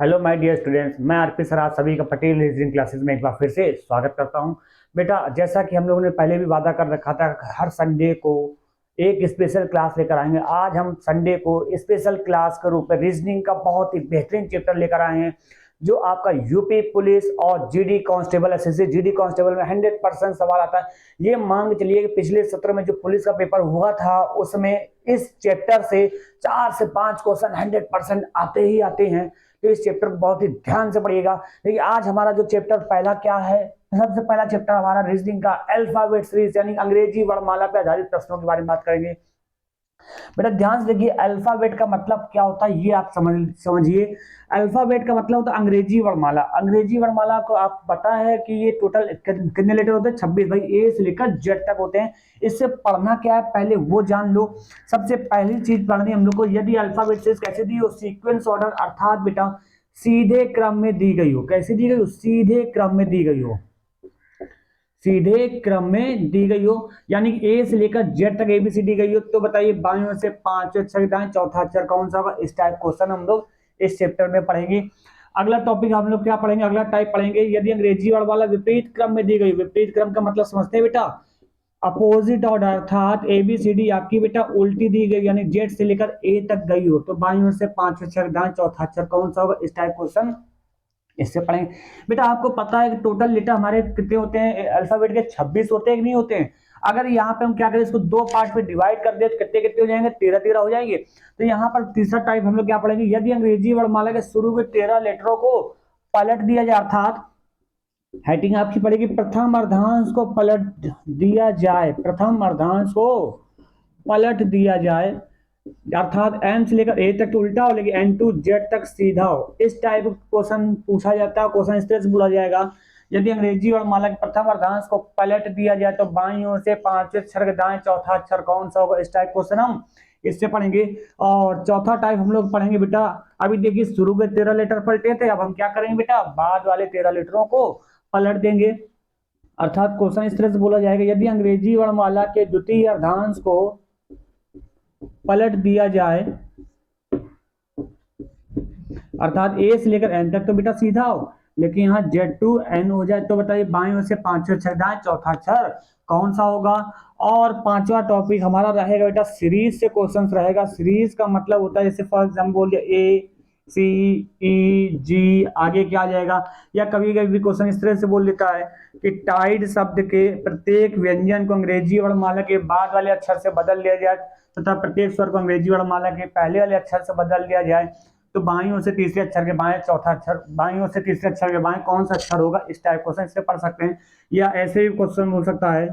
Hello my dear students, मैं RP sir आप सभी का पटेल रीजनिंग क्लासेस में एक बार फिर से स्वागत करता हूं। बेटा, जैसा कि हम लोगों ने पहले भी वादा कर रखा था, हर संडे को एक स्पेशल क्लास लेकर आएंगे। आज हम संडे को स्पेशल क्लास के रूप में रीजनिंग का बहुत ही बेहतरीन चैप्टर लेकर आए हैं, जो आपका यूपी पुलिस और GD constable, SSC GD constable में 100% सवाल आता है। ये मान के चलिए कि पिछले सत्र में जो पुलिस का पेपर हुआ था, उसमें इस चैप्टर से 4 से 5 क्वेश्चन 100% आते ही आते हैं। तो इस चैप्टर को बहुत ही ध्यान से पढ़िएगा। देखिए, आज हमारा जो चैप्टर पहला क्या है, सबसे पहला चैप्टर हमारा रीजनिंग का अल्फाबेट सीरीज यानी अंग्रेजी वर्णमाला पर आधारित प्रश्नों के बारे में बात करेंगे। बेटा ध्यान से देखिए, अल्फाबेट का मतलब क्या होता है ये आप समझिए। अल्फाबेट का मतलब होता है अंग्रेजी वर्णमाला। अंग्रेजी वर्णमाला को आप पता है कि ये टोटल कितने लेटर होते हैं? 26 भाई, ए से लेकर जेड तक होते हैं। इससे पढ़ना क्या है पहले वो जान लो। सबसे पहली चीज पढ़नी हम लोग को, यदि अल्फाबेट से कैसे दी हो, सीक्वेंस ऑर्डर, अर्थात बेटा सीधे क्रम में दी गई हो। कैसे दी गई हो? सीधे क्रम में दी गई हो। सीधे क्रम में दी गई हो, यानी कि ए से लेकर जेड तक एबीसीडी गई हो। तो बताइए, बाएं ओर से 5 अक्षर दाएं, चौथा अक्षर कौन सा होगा? इस टाइप क्वेश्चन हम लोग इस चैप्टर में पढ़ेंगे। अगला टॉपिक हम लोग क्या पढ़ेंगे? अगला टाइप पढ़ेंगे, यदि अंग्रेजी वर्ड वाला विपरीत क्रम में दी गई। विपरीत क्रम का मतलब समझते हैं बेटा? अपोजिट ऑर्डर, अर्थात एबीसीडी आपकी बेटा उल्टी दी गई, यानी जेड से लेकर ए तक गई हो। तो बाईं ओर से 5 अक्षर दाएं, चौथा अक्षर कौन सा होगा? इस टाइप क्वेश्चन इससे पढ़ेंगे। बेटा आपको पता है कि टोटल लेटर हमारे कितने होते हैं अल्फाबेट के? 26 होते हैं कि नहीं होते हैं? अगर यहाँ पे हम क्या करें, इसको दो पार्ट में डिवाइड कर दे तो कितने कितने हो जाएंगे? 13 हो जाएंगे। तो यहाँ पर तीसरा टाइप हम लोग क्या पढ़ेंगे, यदि अंग्रेजी वर्णमाला के शुरू के 13 लेटरों को पलट दिया जाए, अर्थात हेडिंग आपकी पड़ेगी प्रथम अर्धांश को पलट दिया जाए। प्रथम अर्धांश को पलट दिया जाए, अर्थात एम से लेकर ए तक तो उल्टा हो, लेकिन एन टू जेड तक सीधा हो। इस टाइप क्वेश्चन पूछा जाता है। क्वेश्चन इस तरह से बोला जाएगा, यदि अंग्रेजी वर्णमाला के प्रथम अर्धांश को पलट दिया जाए तो बाईं ओर से 5 अक्षर दाएं, चौथा अक्षर कौन सा होगा? इस टाइप क्वेश्चन हम इससे पढ़ेंगे। और चौथा टाइप हम लोग पढ़ेंगे बेटा, अभी देखिए शुरू के 13 लेटर पलटे थे, अब हम क्या करेंगे बेटा, बाद वाले 13 लेटरों को पलट देंगे। अर्थात क्वेश्चन इस तरह से बोला जाएगा, यदि अंग्रेजी वर्णमाला के द्वितीय अर्धांश को पलट दिया जाए, अर्थात ए से लेकर एन तक तो बेटा सीधा हो, लेकिन यहाँ जेड टू एन हो जाए, तो बताइए बाईं ओर से 5 अक्षर दाएं, चौथा अक्षर कौन सा होगा? और पांचवा टॉपिक हमारा रहेगा बेटा सीरीज से क्वेश्चंस रहेगा। सीरीज का मतलब होता है, जैसे फॉर एग्जाम्पल बोल दिया ए सी ई जी, आगे क्या आ जाएगा? या कभी कभी क्वेश्चन इस तरह से बोल देता है कि टाइड शब्द के प्रत्येक व्यंजन को अंग्रेजी वर्णमाला के बाद वाले अक्षर से बदल लिया जाए तथा प्रत्येक स्वर को अंग्रेजी वर्णमाला के पहले वाले अक्षर से बदल दिया जाए। तो बाईं ओर से तीसरे अक्षर के बाएं चौथा अक्षर, बाईं ओर से तीसरे अक्षर के बाएं कौन सा अक्षर होगा? इस टाइप क्वेश्चन इससे पढ़ सकते हैं। या ऐसे भी क्वेश्चन हो सकता है,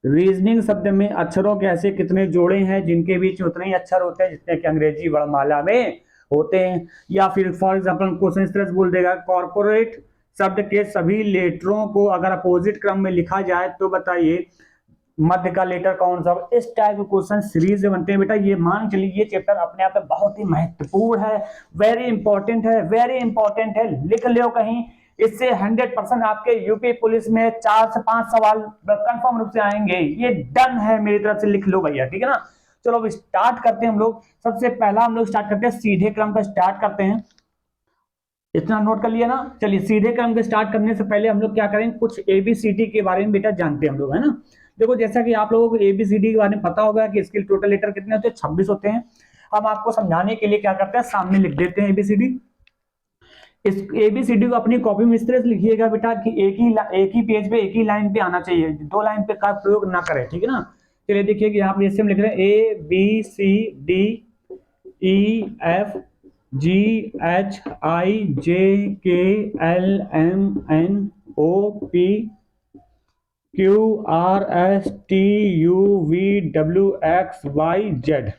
रीजनिंग शब्द में अक्षरों के ऐसे कितने जोड़े हैं जिनके बीच उतने ही अक्षर होते हैं जितने कि अंग्रेजी वर्णमाला में होते हैं। या फिर फॉर एग्जाम्पल क्वेश्चन इस तरह से बोल देगा, कॉर्पोरेट शब्द के सभी लेटरों को अगर अपोजिट क्रम में लिखा जाए तो बताइए मध्य का लेटर कौन सा होगा? इस टाइप के क्वेश्चन सीरीज से बनते हैं बेटा। ये मान चलिए ये चैप्टर अपने आप में बहुत ही महत्वपूर्ण है, वेरी इंपॉर्टेंट है, वेरी इंपॉर्टेंट है, लिख लो कहीं। इससे 100% आपके यूपी पुलिस में 4 से 5 सवाल कंफर्म रूप से आएंगे। ये डन है मेरी तरफ से, लिख लो भैया, ठीक है ना। चलो अब स्टार्ट करते हैं हम लोग। सबसे पहला हम लोग स्टार्ट करते हैं, सीधे क्रम का स्टार्ट करते हैं। इतना नोट कर लिया ना। चलिए सीधे क्रम के स्टार्ट करने से पहले हम लोग क्या करेंगे, कुछ एबीसीडी के बारे में बेटा जानते हैं हम लोग, है ना। देखो जैसा कि आप लोगों को एबीसीडी के बारे में पता होगा कि इसके टोटल लेटर कितने होते हैं? 26 होते हैं। हम आपको समझाने के लिए क्या करते हैं, सामने लिख देते हैं एबीसीडी। इस एबीसीडी को अपनी कॉपी में इस तरह से लिखिएगा बेटा कि एक ही पेज पे एक ही लाइन पे आना चाहिए, 2 लाइन पे का प्रयोग ना करें, ठीक है ना। चलिए देखिए कि यहाँ पर जैसे हम लिख रहे हैं A B C D E F G H I J K L M N O P Q R S T U V W X Y Z,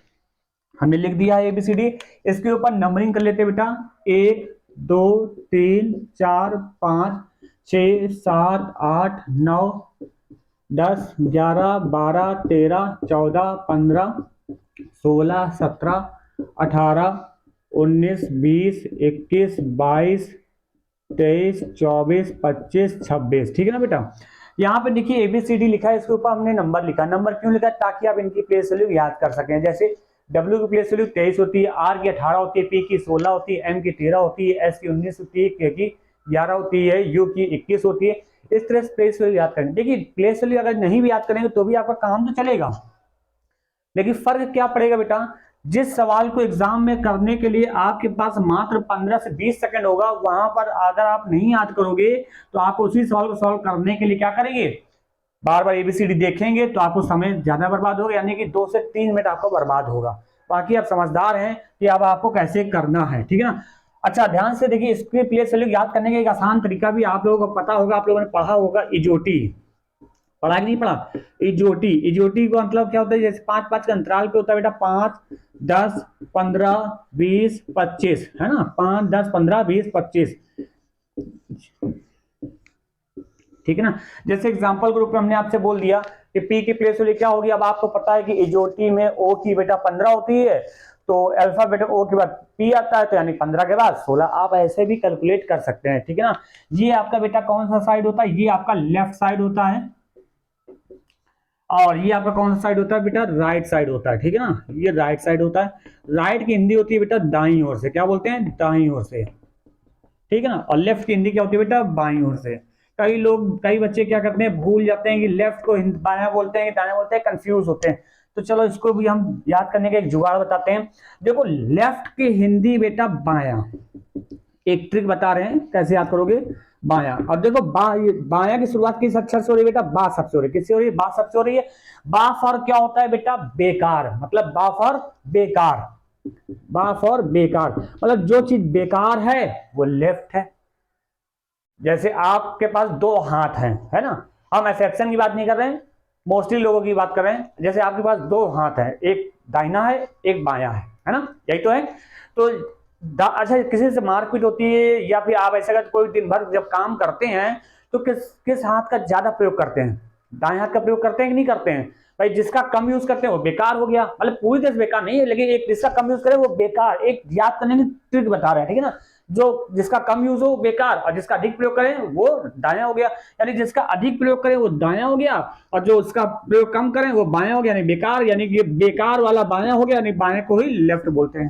हमने लिख दिया है एबीसीडी। इसके ऊपर नंबरिंग कर लेते हैं बेटा, 1 2 3 4 5 6 7 8 9 10 11 12 13 14 15 16 17 18 19 20 21 22 23 24 25 26, ठीक है ना बेटा। यहाँ पे देखिए एबीसीडी लिखा है, इसके ऊपर हमने नंबर लिखा। नंबर क्यों लिखा? ताकि आप इनकी प्लेस वैल्यू याद कर सकें। जैसे डब्ल्यू की प्लेस वैल्यू 23 होती है, आर की 18 होती है, पी की 16 होती है, एम की 13 होती है, एस की 19 होती है, के की 11 होती है, यू की 21 होती है। इस तरह से प्लेस वैल्यू याद करेंगे। देखिए प्लेस वैल्यू अगर नहीं भी याद करेंगे तो भी आपका काम तो चलेगा, लेकिन फर्क क्या पड़ेगा बेटा, जिस सवाल को एग्जाम में करने के लिए आपके पास मात्र 15 से 20 सेकंड होगा, वहां पर अगर आप नहीं याद करोगे तो आप उसी सवाल को सॉल्व करने के लिए क्या करेंगे, बार बार एबीसीडी देखेंगे, तो आपको समय ज्यादा बर्बाद होगा, यानी कि 2 से 3 मिनट आपको बर्बाद होगा। बाकी आप समझदार हैं कि अब आपको कैसे करना है, ठीक है ना। अच्छा ध्यान से देखिए, इसके प्लेस वैल्यू याद करने का एक आसान तरीका भी आप लोगों को पता होगा, आप लोगों ने पढ़ा होगा, इजोटी। पढ़ा कि नहीं पढ़ा? इजोटी, इजोटी का मतलब क्या होता है, जैसे 5-5 के अंतराल पे होता है बेटा, 5, 10, 15, 20, 25, है ना, 5, 10, 15, 20, 25, ठीक है ना। जैसे एग्जांपल के रूप में हमने आपसे बोल दिया कि पी की प्लेस वैल्यू क्या होगी। अब आपको पता है कि इजोटी में ओ की बेटा 15 होती है, तो अल्फाबेट ओ के बाद पी आता है, तो यानी 15 के बाद 16। आप ऐसे भी कैलकुलेट कर सकते हैं, ठीक है ना। ये आपका बेटा कौन सा साइड होता है, ये आपका लेफ्ट साइड होता है, और ये आपका कौन सा साइड होता है बेटा, राइट साइड होता है, ठीक है ना। ये राइट साइड होता है। राइट की हिंदी होती है बेटा दाईं ओर से, क्या बोलते हैं, दाईं ओर से, ठीक है ना। और लेफ्ट की हिंदी क्या होती है बेटा, बाईं ओर से। कई लोग, कई बच्चे क्या करते हैं, भूल जाते हैं कि लेफ्ट को बायां बोलते हैं कि दायां बोलते हैं, कंफ्यूज होते हैं। तो चलो इसको भी हम याद करने का एक जुगाड़ बताते हैं। देखो लेफ्ट की हिंदी बेटा बायां, एक ट्रिक बता रहे हैं कैसे याद करोगे, बायां। अब देखो बायां की शुरुआत किस अक्षर से हो रही है बेटा, बा शब्द से हो रही है। किससे हो रही है, बा शब्द से हो रही है। बा फॉर क्या होता है बेटा, बेकार, मतलब बा फॉर बेकार, बा फॉर बेकार, मतलब जो चीज बेकार है वो लेफ्ट है। जैसे आपके पास 2 हाथ हैं, है ना, हम एक्सेप्शन की बात नहीं कर रहे हैं, मोस्टली लोगों की बात कर रहे हैं। जैसे आपके पास 2 हाथ हैं, एक दाहिना है एक बायां है ना, यही तो है। तो अच्छा किसी से मारपीट होती है, या फिर आप ऐसा कर कोई दिन भर जब काम करते हैं तो किस किस हाथ का ज्यादा प्रयोग करते हैं, दाएं हाथ का प्रयोग करते हैं कि नहीं करते हैं भाई। जिसका कम यूज करते हैं वो बेकार हो गया, मतलब पूरी तरह से बेकार नहीं है, लेकिन एक जिसका कम यूज करे वो बेकार, एक याद करने की ट्रिक बता रहे हैं, ठीक है ना। जो जिसका कम यूज हो बेकार, और जिसका अधिक प्रयोग करें वो दायां हो गया, यानी जिसका अधिक प्रयोग करें वो दायां हो गया, और जो उसका प्रयोग कम करें वो बायां हो गया, यानी बेकार, यानी कि बेकार वाला बायां हो गया, यानी बाएं को ही लेफ्ट बोलते हैं।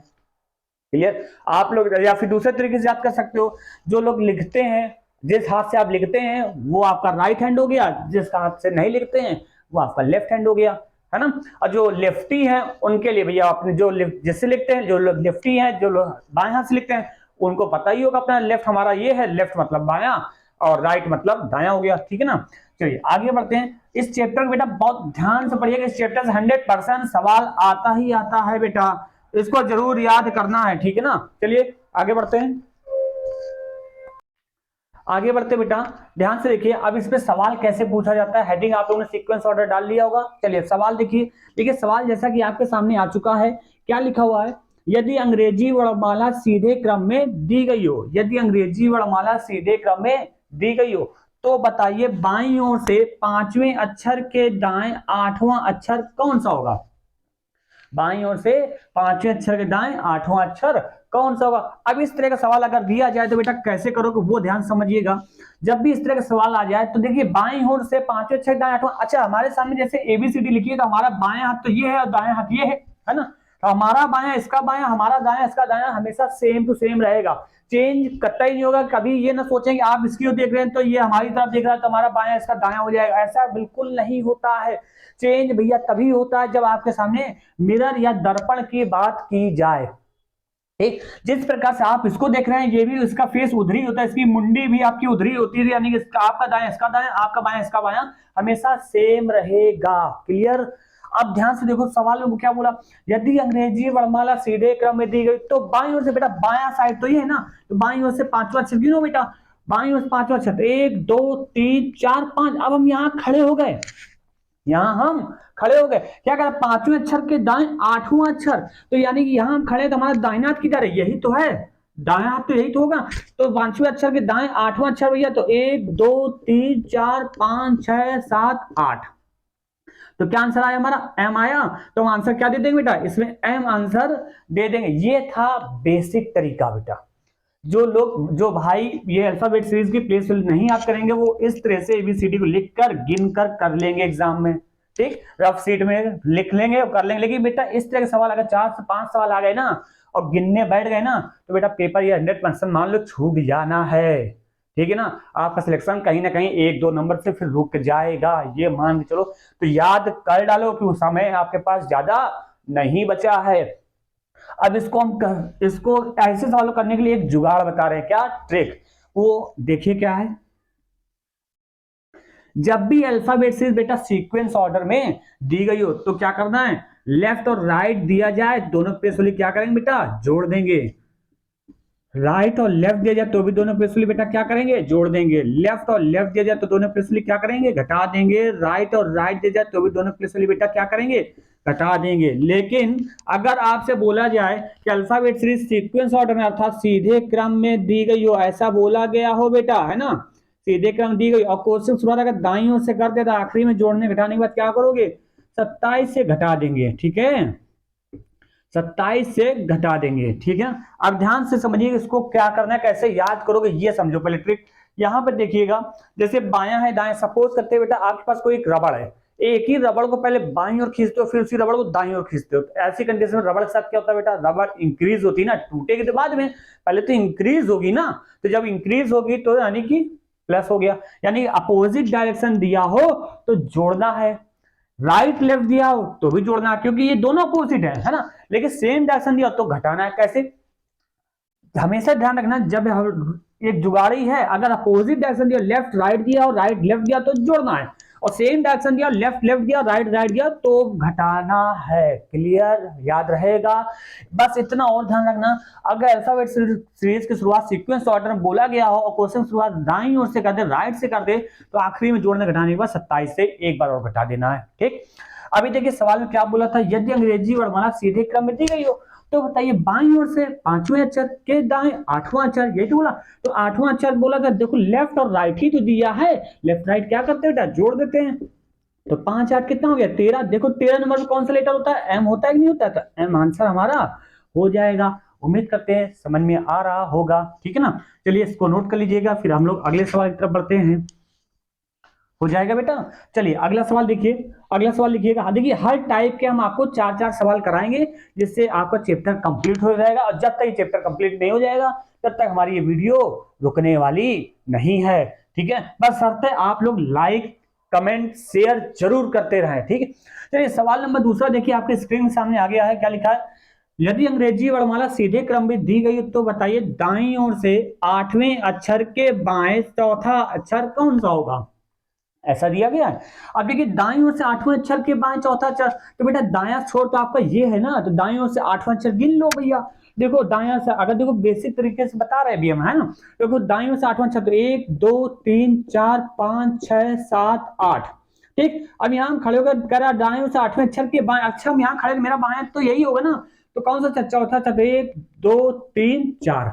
क्लियर? आप लोग या फिर दूसरे तरीके से याद कर सकते हो, जो लोग लिखते हैं, जिस हाथ से आप लिखते हैं वो आपका राइट हैंड हो गया, जिस हाथ से नहीं लिखते हैं वो आपका लेफ्ट हैंड हो गया, है ना। और जो लेफ्टी हैं उनके लिए भैया, अपने जो जिससे लिखते हैं, जो लोग लेफ्टी हैं, जो लोग बाएं हाथ से लिखते हैं, उनको पता ही होगा अपना लेफ्ट हमारा ये है, लेफ्ट मतलब बायां और राइट मतलब दायां हो गया, ठीक है ना। चलिए आगे बढ़ते हैं। इस चैप्टर बेटा बहुत ध्यान से पढ़िएगा, इस चैप्टर से 100% सवाल आता ही आता है बेटा, इसको जरूर याद करना है, ठीक है ना। चलिए आगे बढ़ते हैं, आगे बढ़ते बेटा ध्यान से देखिए। अब इसमें सवाल कैसे पूछा जाता है, हेडिंग आप लोगों ने सीक्वेंस ऑर्डर डाल लिया होगा। चलिए सवाल देखिए, देखिए सवाल जैसा कि आपके सामने आ चुका है, क्या लिखा हुआ है, यदि अंग्रेजी वर्णमाला सीधे क्रम में दी गई हो, यदि अंग्रेजी वर्णमाला सीधे क्रम में दी गई हो तो बताइए बाईं ओर से 5वें अक्षर के दाएं 8वां अक्षर कौन सा होगा। बाईं ओर से 5वें अक्षर के दाएं 8वां अक्षर कौन सा होगा। अब इस तरह का सवाल अगर दिया जाए तो बेटा कैसे करोगे वो ध्यान समझिएगा। जब भी इस तरह का सवाल आ जाए तो देखिए बाईं ओर से 5वें अक्षर दाएं 8वां, अच्छा हमारे सामने जैसे एबीसीडी लिखिए तो हमारा बाएं हाथ तो ये है और दाएं हाथ ये है ना, तो हमारा बायां इसका बायां, हमारा दायां इसका दायां हमेशा सेम टू सेम रहेगा, चेंज कतई नहीं होगा। कभी ये ना सोचेंगे आप इसकी ओर देख रहे हैं तो ये हमारी तरफ देख रहा है तो हमारा बायां इसका दायां हो जाएगा, ऐसा बिल्कुल नहीं होता है। चेंज भैया तभी होता है जब आपके सामने मिरर या दर्पण की बात की जाए। ठीक, जिस प्रकार से आप इसको देख रहे हैं ये भी इसका फेस उधरी होता है, इसकी मुंडी भी आपकी उधरी होती है, यानी कि इसका आपका दायां इसका दायां, आपका बायां इसका बायां हमेशा सेम रहेगा। क्लियर? अब ध्यान से देखो सवाल में क्या बोला, यदि अंग्रेजी वर्णमाला सीधे क्रम में दी गई तो बाईं ओर से बेटा बायां साइड तो ये है ना, तो बाईं ओर से 5वां अक्षर गिनो बेटा, बाईं ओर से 5वां अक्षर 1 2 3 4 5। अब हम यहाँ खड़े हो गए, यहां हम खड़े हो गए, क्या करें 5वें अक्षर के दाएं 8वां अक्षर, तो यानी कि यहां हम खड़े तो हमारा दाहिना हाथ किधर है, यही तो है, दायां हाथ तो यही तो होगा। तो 5वें अक्षर के दाएं 8वां अक्षर भैया, तो 1 2 3 4 5 6 7 8, तो क्या आंसर आया हमारा, एम आया। तो हम आंसर क्या दे देंगे बेटा, इसमें एम आंसर दे देंगे। ये था बेसिक तरीका बेटा। जो लोग, जो भाई ये अल्फाबेट सीरीज की प्लेस नहीं याद करेंगे वो इस तरह से एबीसीडी को लिखकर गिनकर कर लेंगे एग्जाम में, ठीक, रफ सीट में लिख लेंगे और कर लेंगे। लेकिन बेटा इस तरह के सवाल अगर 4 से 5 सवाल आ गए ना और गिनने बैठ गए ना तो बेटा पेपर ये 100% मान लो छूट जाना है, ठीक है ना। आपका सिलेक्शन कहीं ना कहीं 1-2 नंबर से फिर रुक जाएगा, ये मान के चलो। तो याद कर डालो कि उस समय आपके पास ज्यादा नहीं बचा है। अब इसको ऐसे सवाल करने के लिए एक जुगाड़ बता रहे हैं, क्या ट्रिक, वो देखिए क्या है। जब भी अल्फाबेट सीरीज बेटा सीक्वेंस ऑर्डर में दी गई हो तो क्या करना है, लेफ्ट और राइट दिया जाए दोनों प्लेस वाली क्या करेंगे बेटा, जोड़ देंगे। राइट और लेफ्ट दिया जाए तो भी दोनों प्लेस वाली बेटा क्या करेंगे, जोड़ देंगे। लेफ्ट और लेफ्ट दिया जाए तो दोनों प्लेस वाली क्या करेंगे, घटा देंगे। राइट और राइट दिया जाए तो भी दोनों प्लेस वाली बेटा क्या करेंगे, घटा देंगे। लेकिन अगर आपसे बोला जाए कि अल्फाबेट सीरीज सीक्वेंस ऑर्डर में अर्थात सीधे क्रम में दी गई हो, ऐसा बोला गया हो बेटा, है ना, सीधे क्रम दी गई और क्वेश्चन शुरुआत अगर दाईं ओर से कर दे तो आखिरी में जोड़ने घटाने के बाद क्या करोगे, 27 से घटा देंगे, ठीक है, 27 से घटा देंगे, ठीक है। अब ध्यान से समझिए इसको क्या करना है, कैसे याद करोगे ये समझो पहले ट्रिक। यहां पर देखिएगा, जैसे बायां है दाएं, सपोज करते हैं बेटा आपके पास कोई एक रबड़ है, एक ही रबड़ को पहले बाईं ओर खींचते हो फिर उसी रबड़ को दाईं ओर खींचते हो, तो ऐसी कंडीशन में रबड़ के साथ क्या होता है बेटा, रबड़ इंक्रीज होती है ना, टूटेगी तो बाद में, पहले तो इंक्रीज होगी ना, तो जब इंक्रीज होगी तो यानी कि प्लस हो गया, यानी अपोजिट डायरेक्शन दिया हो तो जोड़ना है, राइट लेफ्ट दिया हो तो भी जोड़ना है, क्योंकि ये दोनों अपोजिट है ना। लेकिन सेम डायरेक्शन दिया हो तो घटाना है। कैसे, हमेशा ध्यान रखना, जब एक जुगाड़ी है, अगर अपोजिट डायरेक्शन दिया, लेफ्ट राइट दिया और राइट लेफ्ट दिया तो जोड़ना है, और सेम डायरेक्शन दिया, लेफ्ट लेफ्ट दिया राइट राइट दिया तो घटाना है। क्लियर, याद रहेगा। बस इतना और ध्यान रखना, अगर अल्फाबेट सीरीज की शुरुआत सीक्वेंस ऑर्डर में बोला गया हो और क्वेश्चन शुरुआत दाईं ओर से कर दे, राइट से कर दे, तो आखिरी में जोड़ने घटाने के बाद 27 से एक बार और घटा देना है, ठीक। अभी देखिए सवाल में क्या बोला था, यदि अंग्रेजी वर्णमाला सीधे क्रम में दी गई हो तो बताइए बाईं ओर से 5वें अक्षर के दाएं 8वां अक्षर, यही तो बोला। तो 8वां अक्षर बोला था, देखो लेफ्ट और राइट ही तो दिया है, लेफ्ट राइट क्या करते हैं बेटा, जोड़ देते हैं। तो 5 8 कितना हो गया, 13। देखो 13 नंबर में कौन सा लेटर होता है, एम होता है कि नहीं होता है, तो एम आंसर हमारा हो जाएगा। उम्मीद करते हैं समझ में आ रहा होगा, ठीक है ना। चलिए इसको नोट कर लीजिएगा, फिर हम लोग अगले सवाल की तरफ बढ़ते हैं। हो जाएगा बेटा। चलिए अगला सवाल देखिए, अगला सवाल लिखिएगा। देखिए हर टाइप के हम आपको 4-4 सवाल कराएंगे जिससे आपका चैप्टर कंप्लीट हो जाएगा, और जब तक ये चैप्टर कंप्लीट नहीं हो जाएगा तब तक हमारी ये वीडियो रुकने वाली नहीं है, ठीक है। बस शर्त है आप लोग लाइक कमेंट शेयर जरूर करते रहें, ठीक है। चलिए सवाल नंबर दूसरा देखिए, आपके स्क्रीन के सामने आ गया है, क्या लिखा है, यदि अंग्रेजी वर्णमाला सीधे क्रम में दी गई तो बताइए दाईं ओर से 8वें अक्षर के बाएं चौथा अक्षर कौन सा होगा, ऐसा दिया गया है। अब देखिए दाईं ओर से 8वें अक्षर के बाएं चौथा अक्षर, तो बेटा दायां छोर तो आपका ये है ना, तो दाईं ओर से 8वां अक्षर गिन लो भैया। देखो दायां से अगर देखो बेसिक तरीके से बता रहे हैं भी हम, है ना, देखो दाईं ओर से 8वां अक्षर, तो 1 2 3 4 5 6 7 8, ठीक। अब यहाँ खड़े होकर कह रहा दाईं ओर से 8वें अक्षर के बाएं अक्षर, हम यहाँ खड़े, मेरा बाएं तो यही होगा ना, तो कौन सा चौथा अक्षर, 1 2 3 4,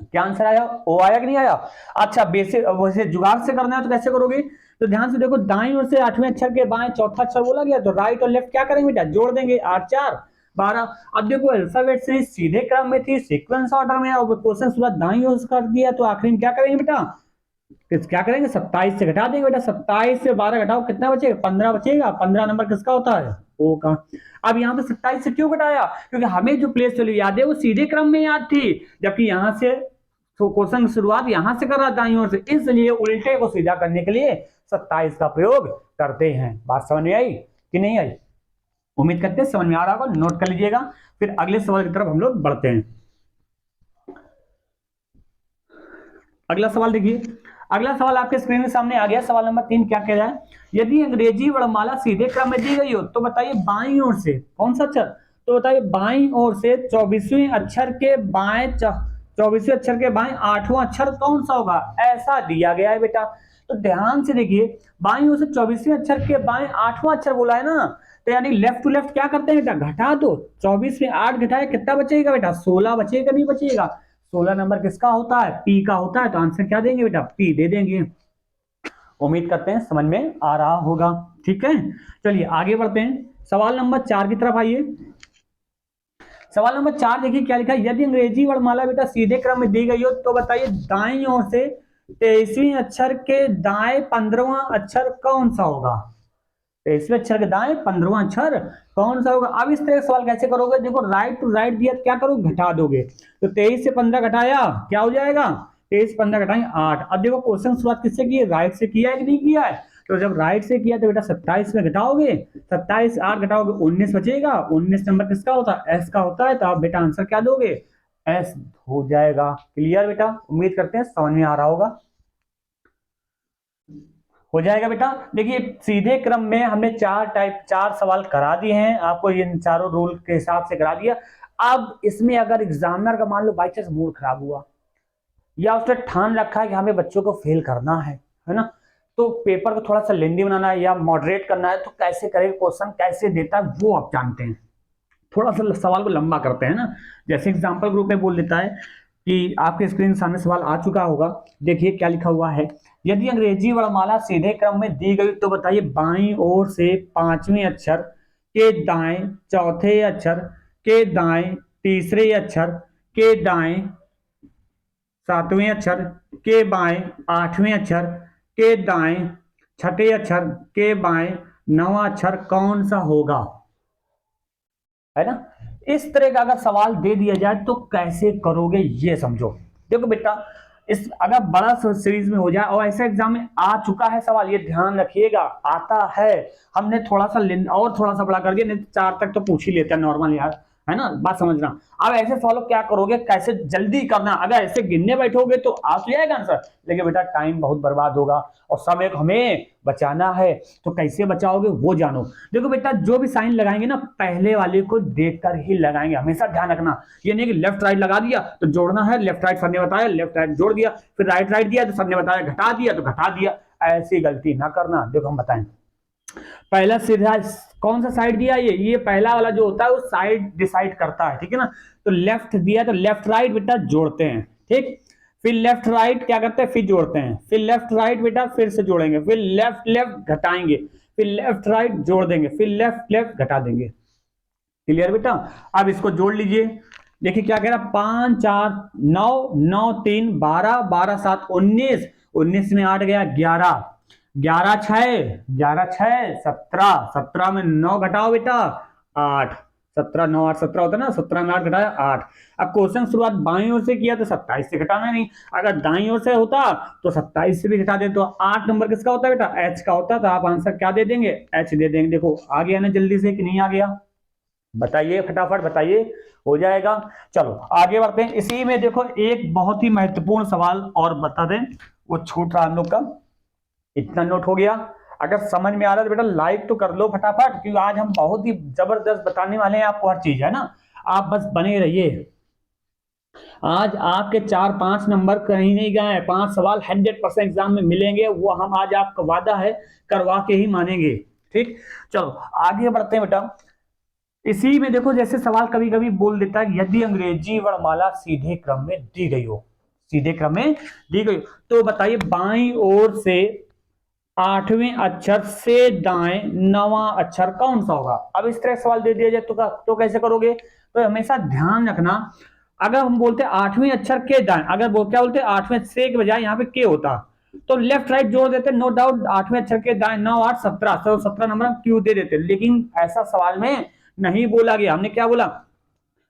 क्या आंसर आया, ओ आया कि नहीं आया। अच्छा बेसिक वैसे जुगाड़ से करना है तो कैसे करोगे, तो ध्यान से देखो दाईं ओर से 8वें अक्षर के बाएं चौथा अक्षर बोला गया, तो राइट और लेफ्ट क्या करेंगे बेटा, जोड़ देंगे, 8 4 12। अब देखो अल्फाबेट से सीधे क्रम में थी, सीक्वेंस ऑर्डर में, और क्वेश्चन शुरुआत दाईं ओर से कर दिया, तो आखिरी में क्या करेंगे बेटा, क्या करेंगे, 27 से घटा देंगे बेटा। 27 से 12 घटाओ कितना बचेगा, 15 बचेगा। 15 नंबर किसका होता है, ओ का। अब यहाँ पे 27 से क्यों घटाया, क्योंकि हमें जो प्लेस वैल्यू याद है वो सीधे क्रम में याद थी, जबकि यहाँ से तो क्वेश्चन की शुरुआत यहां से कर रहा दाईं ओर से, इसलिए उल्टे को सीधा करने के लिए 27 का प्रयोग करते हैं। बात समझ में आई कि नहीं आई, उम्मीद करते हैं समझ में आ रहा होगा, नोट कर लीजिएगा। फिर अगले सवाल की तरफ हम लोग बढ़ते हैं। अगला सवाल देखिए, अगला सवाल आपके स्क्रीन के सामने आ गया, सवाल नंबर 3 क्या कह रहा है, यदि अंग्रेजी वर्णमाला सीधे क्रम में दी गई हो तो बताइए बाईं ओर से कौन सा अक्षर, तो बताइए बाईं ओर से 24वें अक्षर के बाएं 24वें अक्षर के बाएं 8वां अक्षर कौन सा होगा, ऐसा दिया गया है बेटा। तो ध्यान से देखिए, बाईं ओर से 24वें अक्षर के बाएं 8वां अक्षर बोला है ना, तो यानी लेफ्ट टू लेफ्ट क्या करते हैं बेटा, घटा दो। 24 में 8 घटाए कितना बचेगा बेटा, 16 बचेगा, नहीं बचेगा। 16 नंबर किसका होता है, पी का होता है, तो आंसर क्या देंगे बेटा, पी दे देंगे। उम्मीद करते हैं समझ में आ रहा होगा, ठीक है। चलिए आगे बढ़ते हैं, सवाल नंबर 4 की तरफ आइए। सवाल नंबर 4 देखिए क्या लिखा है, यदि अंग्रेजी वर्णमाला बेटा सीधे क्रम में दी गई हो तो बताइए दाईं ओर से 23वें अक्षर के दाएं 15वां अक्षर कौन सा होगा, 23वें अक्षर के दाएं 15वां अक्षर कौन सा होगा। अब इस तरह सवाल कैसे करोगे, देखो राइट टू राइट दिया, क्या करोगे, घटा दोगे। तो 23 से 15 घटाया क्या हो जाएगा, 23 15 घटाएंगे 8। अब देखो क्वेश्चन शुरुआत किससे की है, राइट से किया है कि नहीं किया है। तो जब राइट से किया तो बेटा 27 में घटाओगे, 27 8 घटाओगे 19 बचेगा। 19 नंबर किसका होता है, एस का होता है। तो आप बेटा आंसर क्या दोगे, एस हो जाएगा। क्लियर बेटा, उम्मीद करते हैं समझ में आ रहा होगा। हो जाएगा बेटा। देखिए सीधे क्रम में हमने चार सवाल करा दिए हैं आपको, इन चारों रूल के हिसाब से करा दिया। अब इसमें अगर एग्जामिनर का मान लो बाई चांस मूड खराब हुआ, या उसने ठान रखा है कि हमें बच्चों को फेल करना है ना, तो पेपर को थोड़ा सा लेंदी बनाना है या मॉडरेट करना है, तो कैसे करेगा, क्वेश्चन कैसे देता है वो आप जानते हैं। थोड़ा सा सवाल को लंबा करते हैं ना, जैसे एग्जाम्पल ग्रुप में बोल देता है कि आपके स्क्रीन सामने सवाल आ चुका होगा। देखिए क्या लिखा हुआ है, यदि अंग्रेजी वर्णमाला सीधे क्रम में दी गई तो बताइए बाईं ओर से 5वें अक्षर के दाएं चौथे अक्षर के दाएं तीसरे अक्षर के दाएं 7वें अक्षर के बाएं 8वें अक्षर के दाएं छठे अक्षर के बाएं 9वां अक्षर कौन सा होगा, है ना। इस तरह का अगर सवाल दे दिया जाए तो कैसे करोगे ये समझो। देखो बेटा इस अगर बड़ा सीरीज में हो जाए और ऐसा एग्जाम में आ चुका है सवाल, ये ध्यान रखिएगा आता है, हमने थोड़ा सा और थोड़ा सा बड़ा कर दिया, नहीं 4 तक तो पूछ ही लेते हैं नॉर्मल यार, है ना, बात समझना। अब ऐसे सवालों क्या करोगे, कैसे जल्दी करना, अगर ऐसे गिनने बैठोगे तो आ तो जाएगा आंसर, लेकिन बेटा टाइम बहुत बर्बाद होगा और समय को हमें बचाना है। तो कैसे बचाओगे वो जानो। देखो बेटा जो भी साइन लगाएंगे ना पहले वाले को देखकर ही लगाएंगे, हमेशा ध्यान रखना। ये नहीं कि लेफ्ट राइट लगा दिया तो जोड़ना है, लेफ्ट राइट सर ने बताया लेफ्ट राइट जोड़ दिया, फिर राइट राइट दिया तो सर ने बताया घटा दिया तो घटा दिया, ऐसी गलती ना करना। देखो हम बताएं, पहला सीधा कौन सा साइड दिया, ये पहला वाला जो होता है वो साइड डिसाइड करता है, ठीक है ना। तो लेफ्ट दिया तो लेफ्ट राइट बेटा जोड़ते हैं, ठीक। फिर लेफ्ट राइट क्या करते हैं, फिर जोड़ते हैं, फिर लेफ्ट राइट बेटा फिर से जोड़ेंगे, फिर लेफ्ट लेफ्ट घटाएंगे, फिर लेफ्ट राइट जोड़ देंगे, फिर लेफ्ट लेफ्ट घटा देंगे। क्लियर बेटा। अब इसको जोड़ लीजिए, देखिए क्या कह रहा, 5 4 9 9 3 12 12 7 19, 19 में 8 गया 11, 11 6 17, 17 में 9 घटाओ बेटा 8, 17 9 8 17 होता है ना, 17 में 8 घटाया 8। अब क्वेश्चन शुरुआत बाईं ओर से किया तो 27 से घटाना नहीं, अगर दाईं ओर से होता तो 27 से भी घटा दे। तो 8 नंबर किसका होता है बेटा, एच का होता है। तो आप आंसर क्या दे देंगे, एच दे देंगे। देखो आ गया ना जल्दी से कि नहीं आ गया, बताइए फटाफट बताइए, हो जाएगा। चलो आगे बढ़ते हैं। इसी में देखो एक बहुत ही महत्वपूर्ण सवाल और बता दें, वो छूट रहा हम लोग का, इतना नोट हो गया। अगर समझ में आ रहा है तो बेटा लाइक तो कर लो फटाफट, क्योंकि आज हम बहुत ही जबरदस्त बताने वाले हैं आपको हर चीज, है ना। आप बस बने रहिए, आज आपके 4 5 नंबर कहीं नहीं गए, 5 सवाल 100% एग्जाम में मिलेंगे, वो हम आज आपका वादा है करवा के ही मानेंगे, ठीक। चलो आगे बढ़ते हैं बेटा। इसी में देखो जैसे सवाल कभी कभी बोल देता है यदि अंग्रेजी वर्णमाला सीधे क्रम में दी गई हो, सीधे क्रम में दी गई हो तो बताइए बाईं ओर से 8वें अक्षर से दाएं 9वां अक्षर कौन सा होगा। अब इस तरह सवाल दे दिया जाए तो कैसे करोगे, तो हमेशा ध्यान रखना। अगर हम बोलते 8वें अक्षर के दाएं, अगर क्या बोलते 8वें से के बजाय यहाँ पे के होता तो लेफ्ट राइट जोड़ देते, नो डाउट 8वें अक्षर के दाएं 9 8 17, तो 17 नंबर हम क्यों दे देते, लेकिन ऐसा सवाल में नहीं बोला गया। हमने क्या बोला,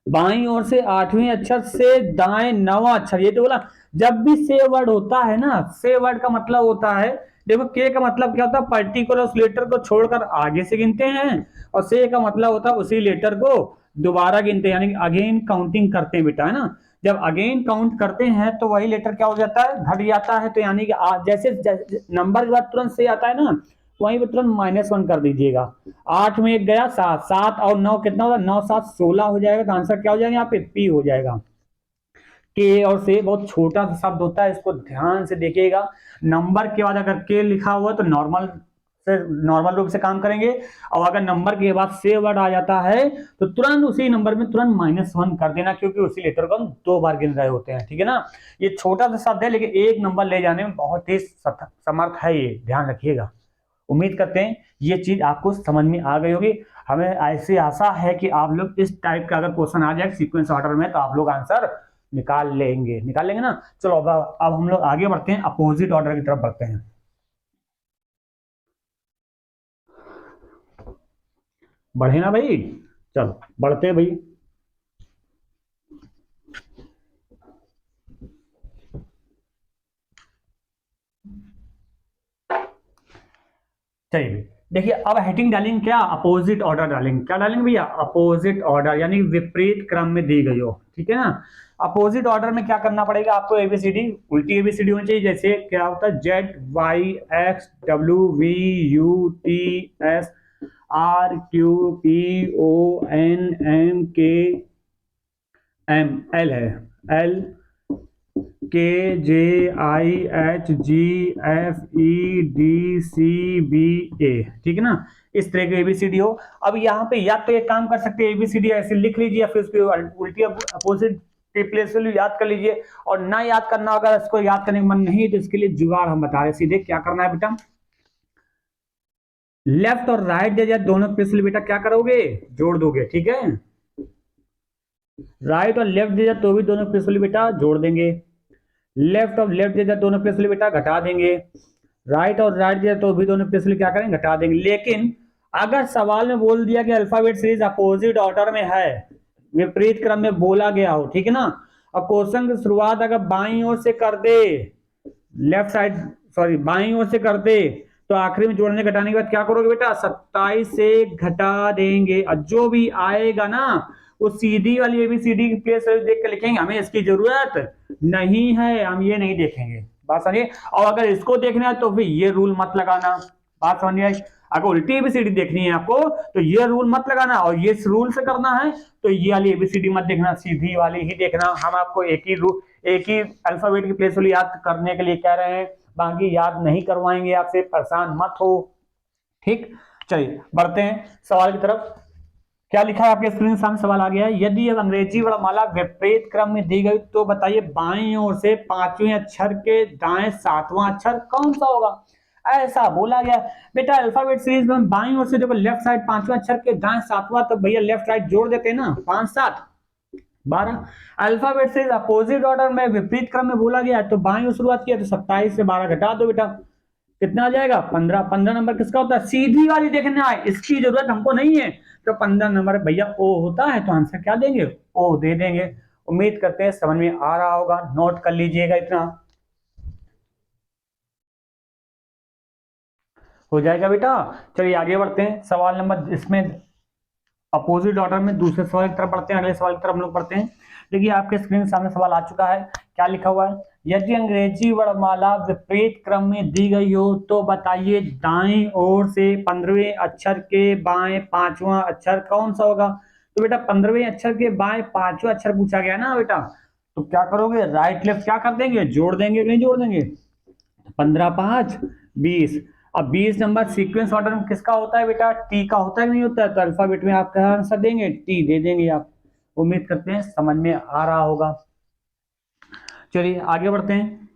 बाईं ओर से 8वें अक्षर से दाएं 9वां अक्षर, ये तो बोला। जब भी से वर्ड होता है ना, से वर्ड का मतलब होता है, देखो के का मतलब क्या होता है, पर्टिकुलर उस लेटर को छोड़कर आगे से गिनते हैं, और से का मतलब होता है उसी लेटर को दोबारा गिनते हैं, यानी अगेन काउंटिंग करते हैं बेटा, है ना। जब अगेन काउंट करते हैं तो वही लेटर क्या हो जाता है, घट जाता है। तो यानी कि जैसे नंबर के बाद तुरंत से आता है ना, वहीं पर तुरंत -1 कर दीजिएगा। 8 में 1 गया 7, 7 और 9 कितना होगा, 9 7 16 हो जाएगा। तो आंसर क्या हो जाएगा, यहाँ पे पी हो जाएगा। के और से बहुत छोटा सा शब्द होता है, इसको ध्यान से देखिएगा। नंबर के बाद अगर के लिखा हुआ तो नॉर्मल रूप से काम करेंगे, और अगर नंबर के बाद से वर्ड आ जाता है तो तुरंत उसी नंबर में तुरंत -1 कर देना, क्योंकि उसी लेटर को हम 2 बार गिन रहे होते हैं, ठीक है ना। ये छोटा सा शब्द है लेकिन एक नंबर ले जाने में बहुत ही समर्थ है, ये ध्यान रखिएगा। उम्मीद करते हैं ये चीज आपको समझ में आ गई होगी। हमें ऐसी आशा है कि आप लोग इस टाइप का अगर क्वेश्चन आ जाए सीक्वेंस ऑर्डर में तो आप लोग आंसर निकाल लेंगे ना। चलो अब हम लोग आगे बढ़ते हैं, अपोजिट ऑर्डर की तरफ बढ़ते हैं। बढ़े ना भाई, चलो बढ़ते हैं भाई। चलिए देखिए, अब हेडिंग डालेंगे क्या, अपोजिट ऑर्डर डालेंगे। क्या डालेंगे भैया, अपोजिट ऑर्डर, यानी विपरीत क्रम में दी गई हो, ठीक है ना। अपोजिट ऑर्डर में क्या करना पड़ेगा आपको, एबीसीडी उल्टी एबीसीडी होनी चाहिए। जैसे क्या होता है, Z Y X W V U T S R Q P O N M K M L है, L K J I H G F E D C B A, ठीक है ना। इस तरह के एबीसीडी हो। अब यहाँ पे या तो एक काम कर सकते हैं, एबीसीडी ऐसे लिख लीजिए या फिर उसके उल्टी अपोजिट के प्लेस वैल्यू याद कर लीजिए। और ना याद करना, अगर इसको याद करने का मन नहीं है तो इसके लिए जुगाड़ हम बता रहे हैं सीधे। क्या करना है बेटा, लेफ्ट और राइट दे जाए दोनों प्लेस बेटा क्या करोगे, जोड़ दोगे, ठीक है। राइट और लेफ्ट दे जाए तो भी दोनों प्लेस बेटा जोड़ देंगे। लेफ्ट और लेफ्ट दे जाए दोनों प्लेस बेटा घटा देंगे। राइट और राइट दे तो भी दोनों प्लेस क्या करेंगे, घटा देंगे। लेकिन अगर सवाल में बोल दिया कि अल्फाबेट सीरीज अपोजिट ऑर्डर में है, विपरीत क्रम में बोला गया हो, ठीक है ना। अब क्वेश्चन की शुरुआत अगर बाईं ओर से कर दे, लेफ्ट साइड सॉरी बाईं ओर से कर दे, तो आखिरी में जोड़ने घटाने के बाद क्या करोगे बेटा, 27 से घटा देंगे। और जो भी आएगा ना वो सीधी वाली एबीसीडी की प्लेस देख के लिखेंगे, हमें इसकी जरूरत नहीं है, हम ये नहीं देखेंगे। बात समझिए। और अगर इसको देखना है तो फिर ये रूल मत लगाना। बात समझ आई। अगर उल्टी एबीसीडी देखनी है आपको तो ये रूल मत लगाना, और ये रूल से करना है तो ये वाली एबीसीडी मत देखना, सीधी वाली ही देखना। हम आपको एक ही अल्फाबेट की प्लेस वाली याद करने के लिए कह रहे हैं, बाकी याद नहीं करवाएंगे आपसे, परेशान मत हो, ठीक। चलिए बढ़ते हैं सवाल की तरफ। क्या लिखा है आपके स्क्रीन सामने, सवाल आ गया है। यदि अब अंग्रेजी वर्णमाला विपरीत क्रम में दी गई तो बताइए बाईं ओर से पांचवें अक्षर के दाएं सातवां अक्षर कौन सा होगा। ऐसा बोला गया बेटा। अल्फाबेट सीरीज में बाईं ओर से देखो, लेफ्ट साइड पांचवें अक्षर के दाएं सातवां, तो भैया लेफ्ट राइट जोड़ देते हैं ना, 5 7 12। अल्फाबेट सीरीज अपोजिट ऑर्डर में विपरीत क्रम में बोला गया तो बाईं ओर शुरुआत किया तो 27 से 12 घटा दो बेटा, कितना आ जाएगा 15। 15 नंबर किसका होता है, सीधी वाली देखना है, इसकी जरूरत हमको नहीं है। तो 15 नंबर भैया ओ होता है, तो आंसर क्या देंगे, ओ दे देंगे। उम्मीद करते हैं समझ में आ रहा होगा, नोट कर लीजिएगा इतना, हो जाएगा बेटा। चलिए आगे बढ़ते हैं, सवाल नंबर इसमें अपोजिट ऑर्डर में दूसरे सवाल की तरफ बढ़ते हैं, अगले सवाल की तरफ हम लोग पढ़ते हैं। देखिए आपके स्क्रीन के सामने सवाल आ चुका है। क्या लिखा हुआ है, यदि अंग्रेजी वर्णमाला विपरीत क्रम में दी गई हो तो बताइए दाईं ओर से 15वें अक्षर के बाएं पांचवा अक्षर कौन सा होगा। तो बेटा 15वें अक्षर के बाएं पांचवा अक्षर पूछा गया ना बेटा, तो क्या करोगे, राइट लेफ्ट क्या कर देंगे, जोड़ देंगे कि नहीं जोड़ देंगे। 15 5 20। अब 20 नंबर सीक्वेंस ऑर्डर में किसका होता है बेटा, टी का होता है कि नहीं होता है, तो अल्फाबेट में आप क्या आंसर देंगे, टी दे देंगे आप। उम्मीद करते हैं समझ में आ रहा होगा। चलिए आगे बढ़ते हैं।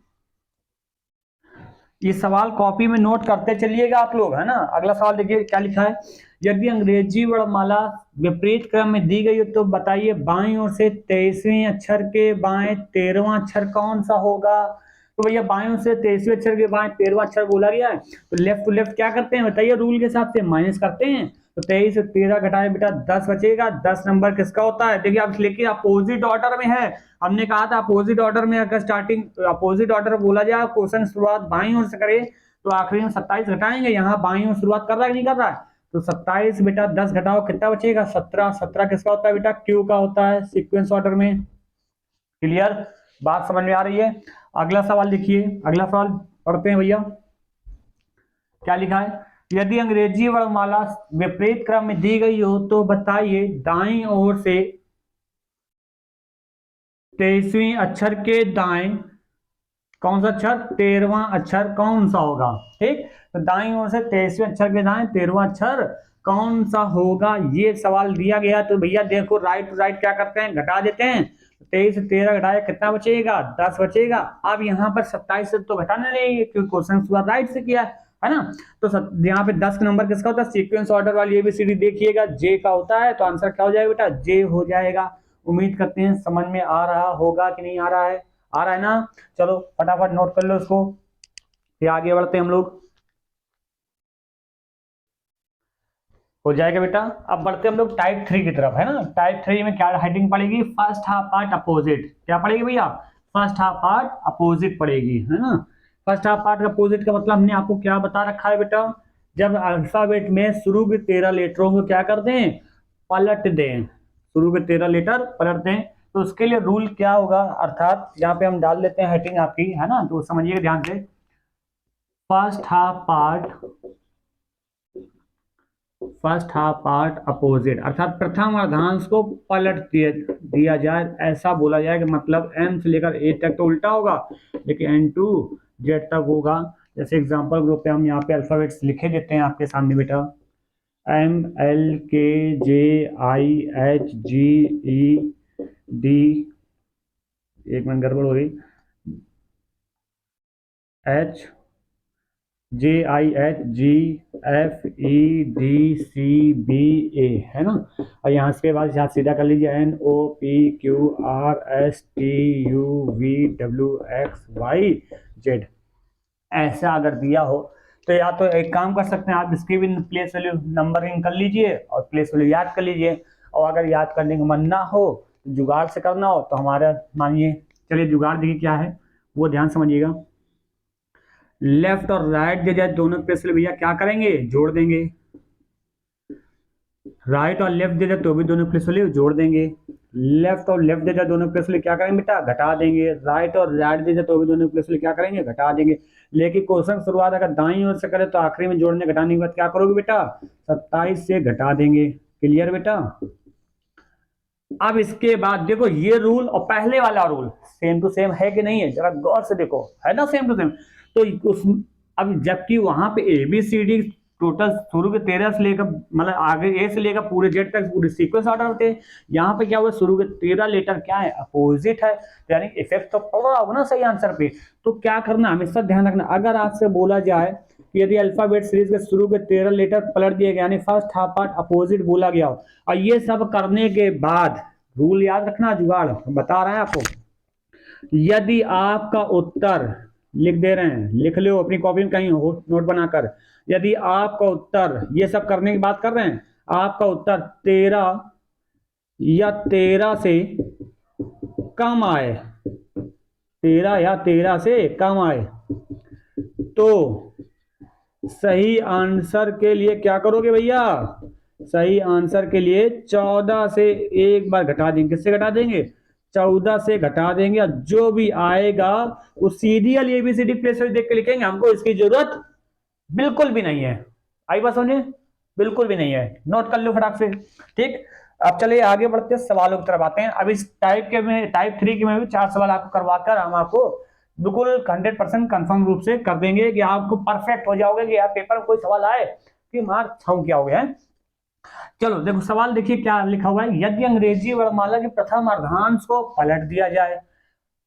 ये सवाल कॉपी में नोट करते चलिएगा आप लोग, है ना। अगला सवाल देखिए क्या लिखा है, यदि अंग्रेजी वर्णमाला विपरीत क्रम में दी गई हो तो बताइए बाईं ओर से 23वें अक्षर के बाएं 13वां अक्षर कौन सा होगा। तो भैया बाईं ओर से 23वें अक्षर के बाएं 13वां अक्षर बोला गया है, तो लेफ्ट टू लेफ्ट क्या करते हैं बताइए, रूल के हिसाब से माइनस करते हैं। तो 23 से 13 घटाए बेटा 10 बचेगा। 10 नंबर किसका होता है, देखिए आप लेकिन अपोजिट ऑर्डर में है। हमने कहा था अपोजिट ऑर्डर में अगर स्टार्टिंग अपोजिट ऑर्डर बोला जाए, क्वेश्चन शुरुआत बाईं ओर से करे तो आखिरी में 27 घटाएंगे। यहाँ बाईं ओर शुरुआत कर रहा है कि नहीं कर रहा है, तो 27 बेटा 10 घटाओ कितना बचेगा, 17। 17 किसका होता है बेटा, क्यू का होता है सीक्वेंस ऑर्डर में। क्लियर, बात समझ में आ रही है। अगला सवाल देखिए, अगला सवाल पढ़ते हैं भैया। क्या लिखा है, यदि अंग्रेजी वर्णमाला विपरीत क्रम में दी गई हो तो बताइए दाईं ओर से 23वें अक्षर के दाएं कौन सा अक्षर, 13वां अक्षर कौन सा होगा। ठीक, तो दाईं ओर से 23वें अक्षर के दाएं 13वां अक्षर कौन सा होगा, ये सवाल दिया गया। तो भैया देखो राइट टू राइट क्या करते हैं, घटा देते हैं। 23 से 13 घटाया कितना बचेगा, 10 बचेगा। अब यहाँ पर 27 से तो घटाना नहीं है क्योंकि क्वेश्चन शुरुआत राइट से किया है ना। तो यहाँ पे 10 नंबर किसका होता है, सीक्वेंस ऑर्डर वाली एबीसीडी देखिएगा, जे का होता है, तो आंसर क्या हो जाएगा बेटा, जे हो जाएगा। उम्मीद करते हैं समझ में आ रहा होगा कि नहीं आ रहा है, आ रहा है ना। चलो फटाफट नोट कर लो उसको, फिर आगे बढ़ते हैं हम लोग। हो जाएगा बेटा। अब बढ़ते हम लोग टाइप 3 की तरफ, है ना। टाइप 3 में क्या हेडिंग पड़ेगी, फर्स्ट हाफ पार्ट अपोजिट। क्या पड़ेगी भैया, फर्स्ट हाफ पार्ट अपोजिट पड़ेगी, है ना। फर्स्ट हाफ पार्ट अपोजिट का मतलब हमने आपको क्या बता रखा है बेटा, जब अल्फाबेट में शुरू के 13 लेटरों को क्या कर दें, पलट दें, शुरू के 13 लेटर पलट दें। तो उसके लिए रूल क्या होगा, अर्थात यहाँ पे हम डाल देते हैं हेडिंग आपकी, है ना, तो समझिए ध्यान से। फर्स्ट हाफ पार्ट अपोजिट, अर्थात प्रथम अर्धांश को पलट दिया जाए, ऐसा बोला जाए कि मतलब एम से लेकर ए तक तो उल्टा होगा, लेकिन एन टू जेड तक होगा। जैसे एग्जांपल ग्रुप पे हम यहाँ पे अल्फाबेट्स लिखे देते हैं आपके सामने बेटा, M L K J I H G E D, एक मिनट गड़बड़ हो गई, H J I H G F E D C B A, है ना। और यहाँ से बाद आप सीधा कर लीजिए N O P Q R S T U V W X Y Z. ऐसा अगर दिया हो तो या तो एक काम कर सकते हैं आप, इसकी भी प्लेस वैल्यू नंबरिंग कर लीजिए और प्लेस वैल्यू याद कर लीजिए। और अगर याद करने का मन ना हो, जुगाड़ से करना हो, तो हमारा मानिए, चलिए जुगाड़ देखिए क्या है वो ध्यान समझिएगा। लेफ्ट और राइट दे जाए दोनों प्लेस भैया क्या करेंगे, जोड़ देंगे। राइट और लेफ्ट दे जाए तो भी दोनों प्लेस वाले जोड़ देंगे। लेफ्ट और लेफ्ट दे जाए दोनों प्लेस वाले क्या करेंगे बेटा, घटा देंगे। राइट और राइट दे जाए तो भी दोनों प्लेस वाले क्या करेंगे, घटा देंगे। लेकिन क्वेश्चन शुरुआत अगर दाईं ओर से करे तो आखिरी में जोड़ने घटाने के बाद क्या करोगे बेटा, 27 से घटा देंगे। क्लियर बेटा। अब इसके बाद देखो ये रूल और पहले वाला रूल सेम टू सेम है कि नहीं है, जरा गौर से देखो, है ना सेम टू सेम। तो उस अब जबकि वहां पे ABCD टोटल शुरू के 13 से लेकर मतलब आगे ए से लेकर पूरे जेड तक पूरे सीक्वेंस ऑर्डर होते हैं। यहाँ पे क्या हुआ, शुरू के 13 लेटर क्या है, अपोजिट है, यानी इफेक्ट तो पड़ रहा होगा ना सही आंसर पे। तो क्या करना, हमेशा ध्यान रखना, अगर आपसे बोला जाए कि यदि अल्फाबेट सीरीज के शुरू के 13 लेटर पलट दिए गए, यानी फर्स्ट हाफ पार्ट अपोजिट बोला गया हो, और ये सब करने के बाद रूल याद रखना, जुगाड़ बता रहे हैं आपको, यदि आपका उत्तर लिख दे रहे हैं, लिख लो अपनी कॉपी में कहीं हो नोट बनाकर, यदि आपका उत्तर ये सब करने की बात कर रहे हैं, आपका उत्तर 13 या 13 से कम आए, 13 या 13 से कम आए, तो सही आंसर के लिए क्या करोगे भैया, सही आंसर के लिए 14 से एक बार घटा देंगे। किससे घटा देंगे, 14 से घटा देंगे। और जो भी आएगा वो सीरियल ABCD प्लेस देख के लिखेंगे, हमको इसकी जरूरत बिल्कुल भी नहीं है। आई बात समझे, बिल्कुल भी नहीं है, नोट कर लो फटाक से। ठीक, अब चलिए आगे बढ़ते सवालों की तरफ आते हैं। अब इस टाइप 3 के में भी 4 सवाल आपको करवाकर हम आपको बिल्कुल 100% कंफर्म रूप से कर देंगे कि आपको परफेक्ट हो जाओगे कि आप पेपर में कोई सवाल आए कि मार्क छाऊ क्या हो गया है। चलो देखो सवाल देखिए क्या लिखा हुआ है, यदि अंग्रेजी वर्णमाला के प्रथम अर्धांश को पलट दिया जाए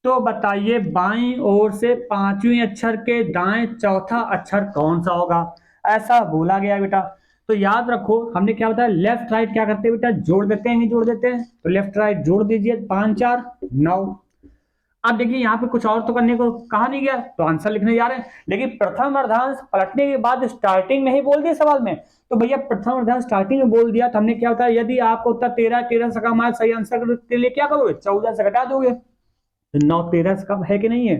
तो बताइए बाईं ओर से 5वें अक्षर के दाएं चौथा अक्षर कौन सा होगा, ऐसा बोला गया बेटा। तो याद रखो हमने क्या बताया, लेफ्ट राइट क्या करते हैं बेटा, जोड़ देते हैं, नहीं जोड़ देते हैं, तो लेफ्ट राइट जोड़ दीजिए, 5 4 9। अब देखिए यहाँ पे कुछ और तो करने को कहा नहीं गया, तो आंसर लिखने जा रहे हैं, लेकिन प्रथम अर्धांश पलटने के बाद स्टार्टिंग में ही बोल दिया सवाल में, तो भैया प्रथम अर्धांश स्टार्टिंग में बोल दिया, तो हमने क्या बताया, यदि आपको उत्तर 13 से कम आए, सही आंसर के लिए क्या करोगे, 14 से घटा दोगे। 9 13 से कम है कि नहीं है,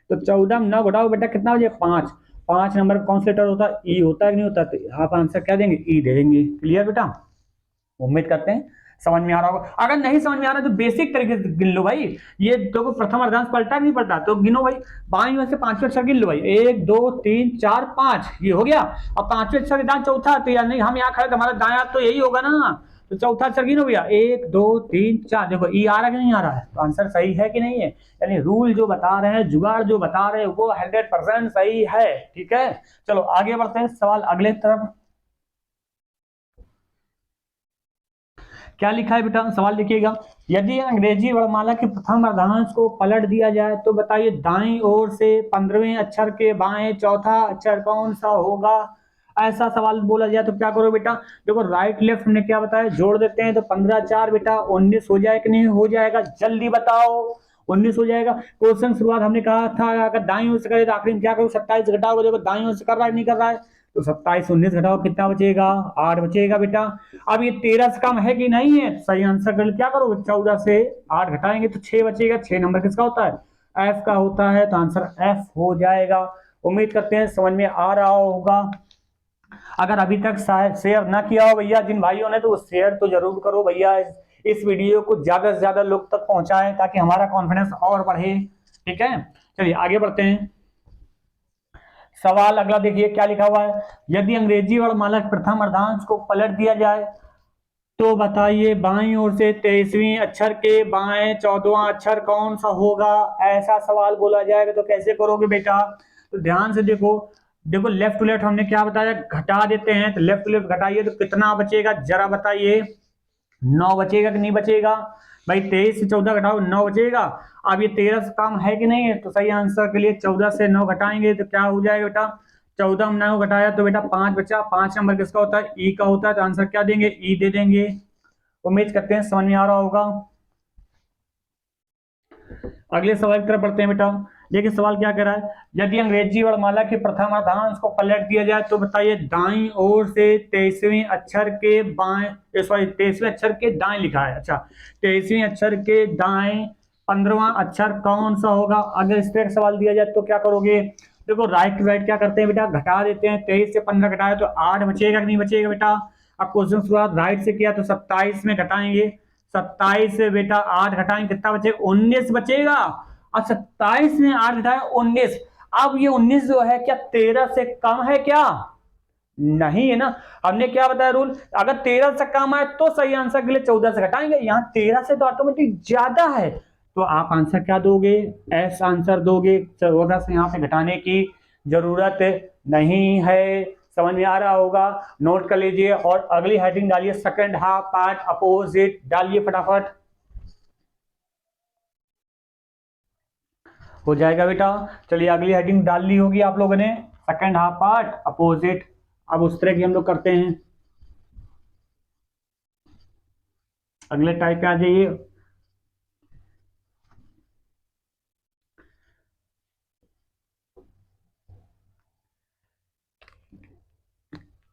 तो 14 में 9 घटाओ बेटा कितना हो जाए, 5। 5 नंबर कौन सा लेटर होता है, ई होता है कि नहीं होता, तो आप आंसर क्या देंगे, ई दे देंगे। क्लियर बेटा, उम्मीद करते हैं समझ में आ रहा होगा। अगर नहीं समझ में आ रहा तो बेसिक तरीके से गिन लो भाई, ये देखो प्रथम अर्धांश पलटा नहीं पलटा, तो गिनो भाई, बाईं में से 5वें अक्षर गिन लो भाई, 1 2 3 4 5, ये हो गया। अब 5वें अक्षर के दाएं चौथा, तो यार नहीं हम यहाँ खड़े, हमारा दाएं हाथ तो यही होगा ना, तो चौथा अक्षर गिनो भैया, 1 2 3 4, देखो ई आ रहा है कि नहीं आ रहा है, तो आंसर सही है कि नहीं है। यानी रूल जो बता रहे हैं, जुगाड़ जो बता रहे हैं वो 100% सही है। ठीक है, चलो आगे बढ़ते हैं सवाल अगले तरफ। क्या लिखा है बेटा, सवाल देखिएगा, यदि अंग्रेजी वर्णमाला के प्रथम अर्धांश को पलट दिया जाए तो बताइए दाईं ओर से 15वें अक्षर के बाएं चौथा अक्षर कौन सा होगा, ऐसा सवाल बोला जाए तो क्या करो बेटा। देखो राइट लेफ्ट हमने क्या बताया, जोड़ देते हैं, तो 15 4 बेटा 19 हो जाए कि नहीं हो जाएगा, जल्दी बताओ, 19 हो जाएगा। क्वेश्चन शुरुआत हमने कहा था अगर दाईं ओर से करे तो आखिरी में क्या करो, 27 घटाओगे, देखो दाईं ओर से कर रहा है नहीं कर रहा है, तो 27 19 घटाओ कितना बचेगा, 8 बचेगा बेटा। अब ये 13 से कम है कि नहीं है, सही आंसर के लिए क्या करोगे, 14 से 8 घटाएंगे तो 6 बचेगा। 6 नंबर किसका होता है, एफ का होता है, तो आंसर एफ हो जाएगा। उम्मीद करते हैं समझ में आ रहा होगा। अगर अभी तक शेयर ना किया हो भैया जिन भाइयों ने, तो शेयर तो जरूर करो भैया। इस वीडियो को ज्यादा से ज्यादा लोग तक पहुंचाएं ताकि हमारा कॉन्फिडेंस और बढ़े। ठीक है, चलिए आगे बढ़ते हैं। सवाल अगला देखिए क्या लिखा हुआ है, यदि अंग्रेजी वर्णमाला के प्रथम अर्धांश को पलट दिया जाए तो बताइए बाईं ओर से 23वें अक्षर के बाएं 14वां अक्षर कौन सा होगा। ऐसा सवाल बोला जाएगा तो कैसे करोगे बेटा, तो ध्यान से देखो। देखो लेफ्ट टू लेफ्ट हमने क्या बताया, घटा देते हैं, तो लेफ्ट टू लेफ्ट घटाइए तो कितना बचेगा जरा बताइए, 9 बचेगा कि नहीं बचेगा भाई। 23 से 14 घटाओ 9 बचेगा। अब ये 13 से कम है कि नहीं है, तो सही आंसर के लिए 14 से 9 घटाएंगे तो क्या हो जाएगा बेटा, 14 में 9 घटाया तो बेटा 5 बचा। 5 नंबर किसका होता है, ई का होता है, तो आंसर क्या देंगे, ई दे देंगे। उम्मीद करते हैं समझ में आ रहा होगा। अगले सवाल की तरफ बढ़ते हैं बेटा। देखिए सवाल क्या कह रहा है, यदि अंग्रेजी वर्णमाला के प्रथम अर्धांश को पलट दिया जाए तो बताइए दाईं ओर से 23वें अक्षर के बाएं, सॉरी 23वें अक्षर के दाएं लिखा है, अच्छा 23वें अक्षर के दाएं 15वां अक्षर कौन सा होगा। अगर इस तरह का सवाल दिया जाए तो क्या करोगे, देखो राइट टू राइट क्या करते हैं बेटा, घटा देते हैं। 23 से 15 घटाया तो 8 बचेगा कि नहीं बचेगा बेटा। अब क्वेश्चन शुरुआत राइट से किया तो 27 में घटाएंगे, 27 से बेटा 8 घटाएंगे कितना बचेगा, 19 बचेगा। अब 27 में 8 घटाए 19। अब ये 19 जो है क्या 13 से कम है क्या, नहीं है ना। हमने क्या बताया रूल, अगर 13 से कम है तो सही आंसर के लिए 14 से घटाएंगे। यहाँ 13 से तो ऑटोमेटिक ज्यादा है, तो आप आंसर क्या दोगे, एस आंसर दोगे। 14 से यहाँ पे घटाने की जरूरत नहीं है। समझ में आ रहा होगा, नोट कर लीजिए। और अगली हेडिंग डालिए, सेकंड हाफ पार्ट अपोजिट डालिए फटाफट, हो जाएगा बेटा। चलिए अगली हेडिंग डाल ली होगी आप लोगों ने, सेकंड हाफ पार्ट अपोजिट। अब उस तरह की हम लोग करते हैं, अगले टाइप पे आ जाइए।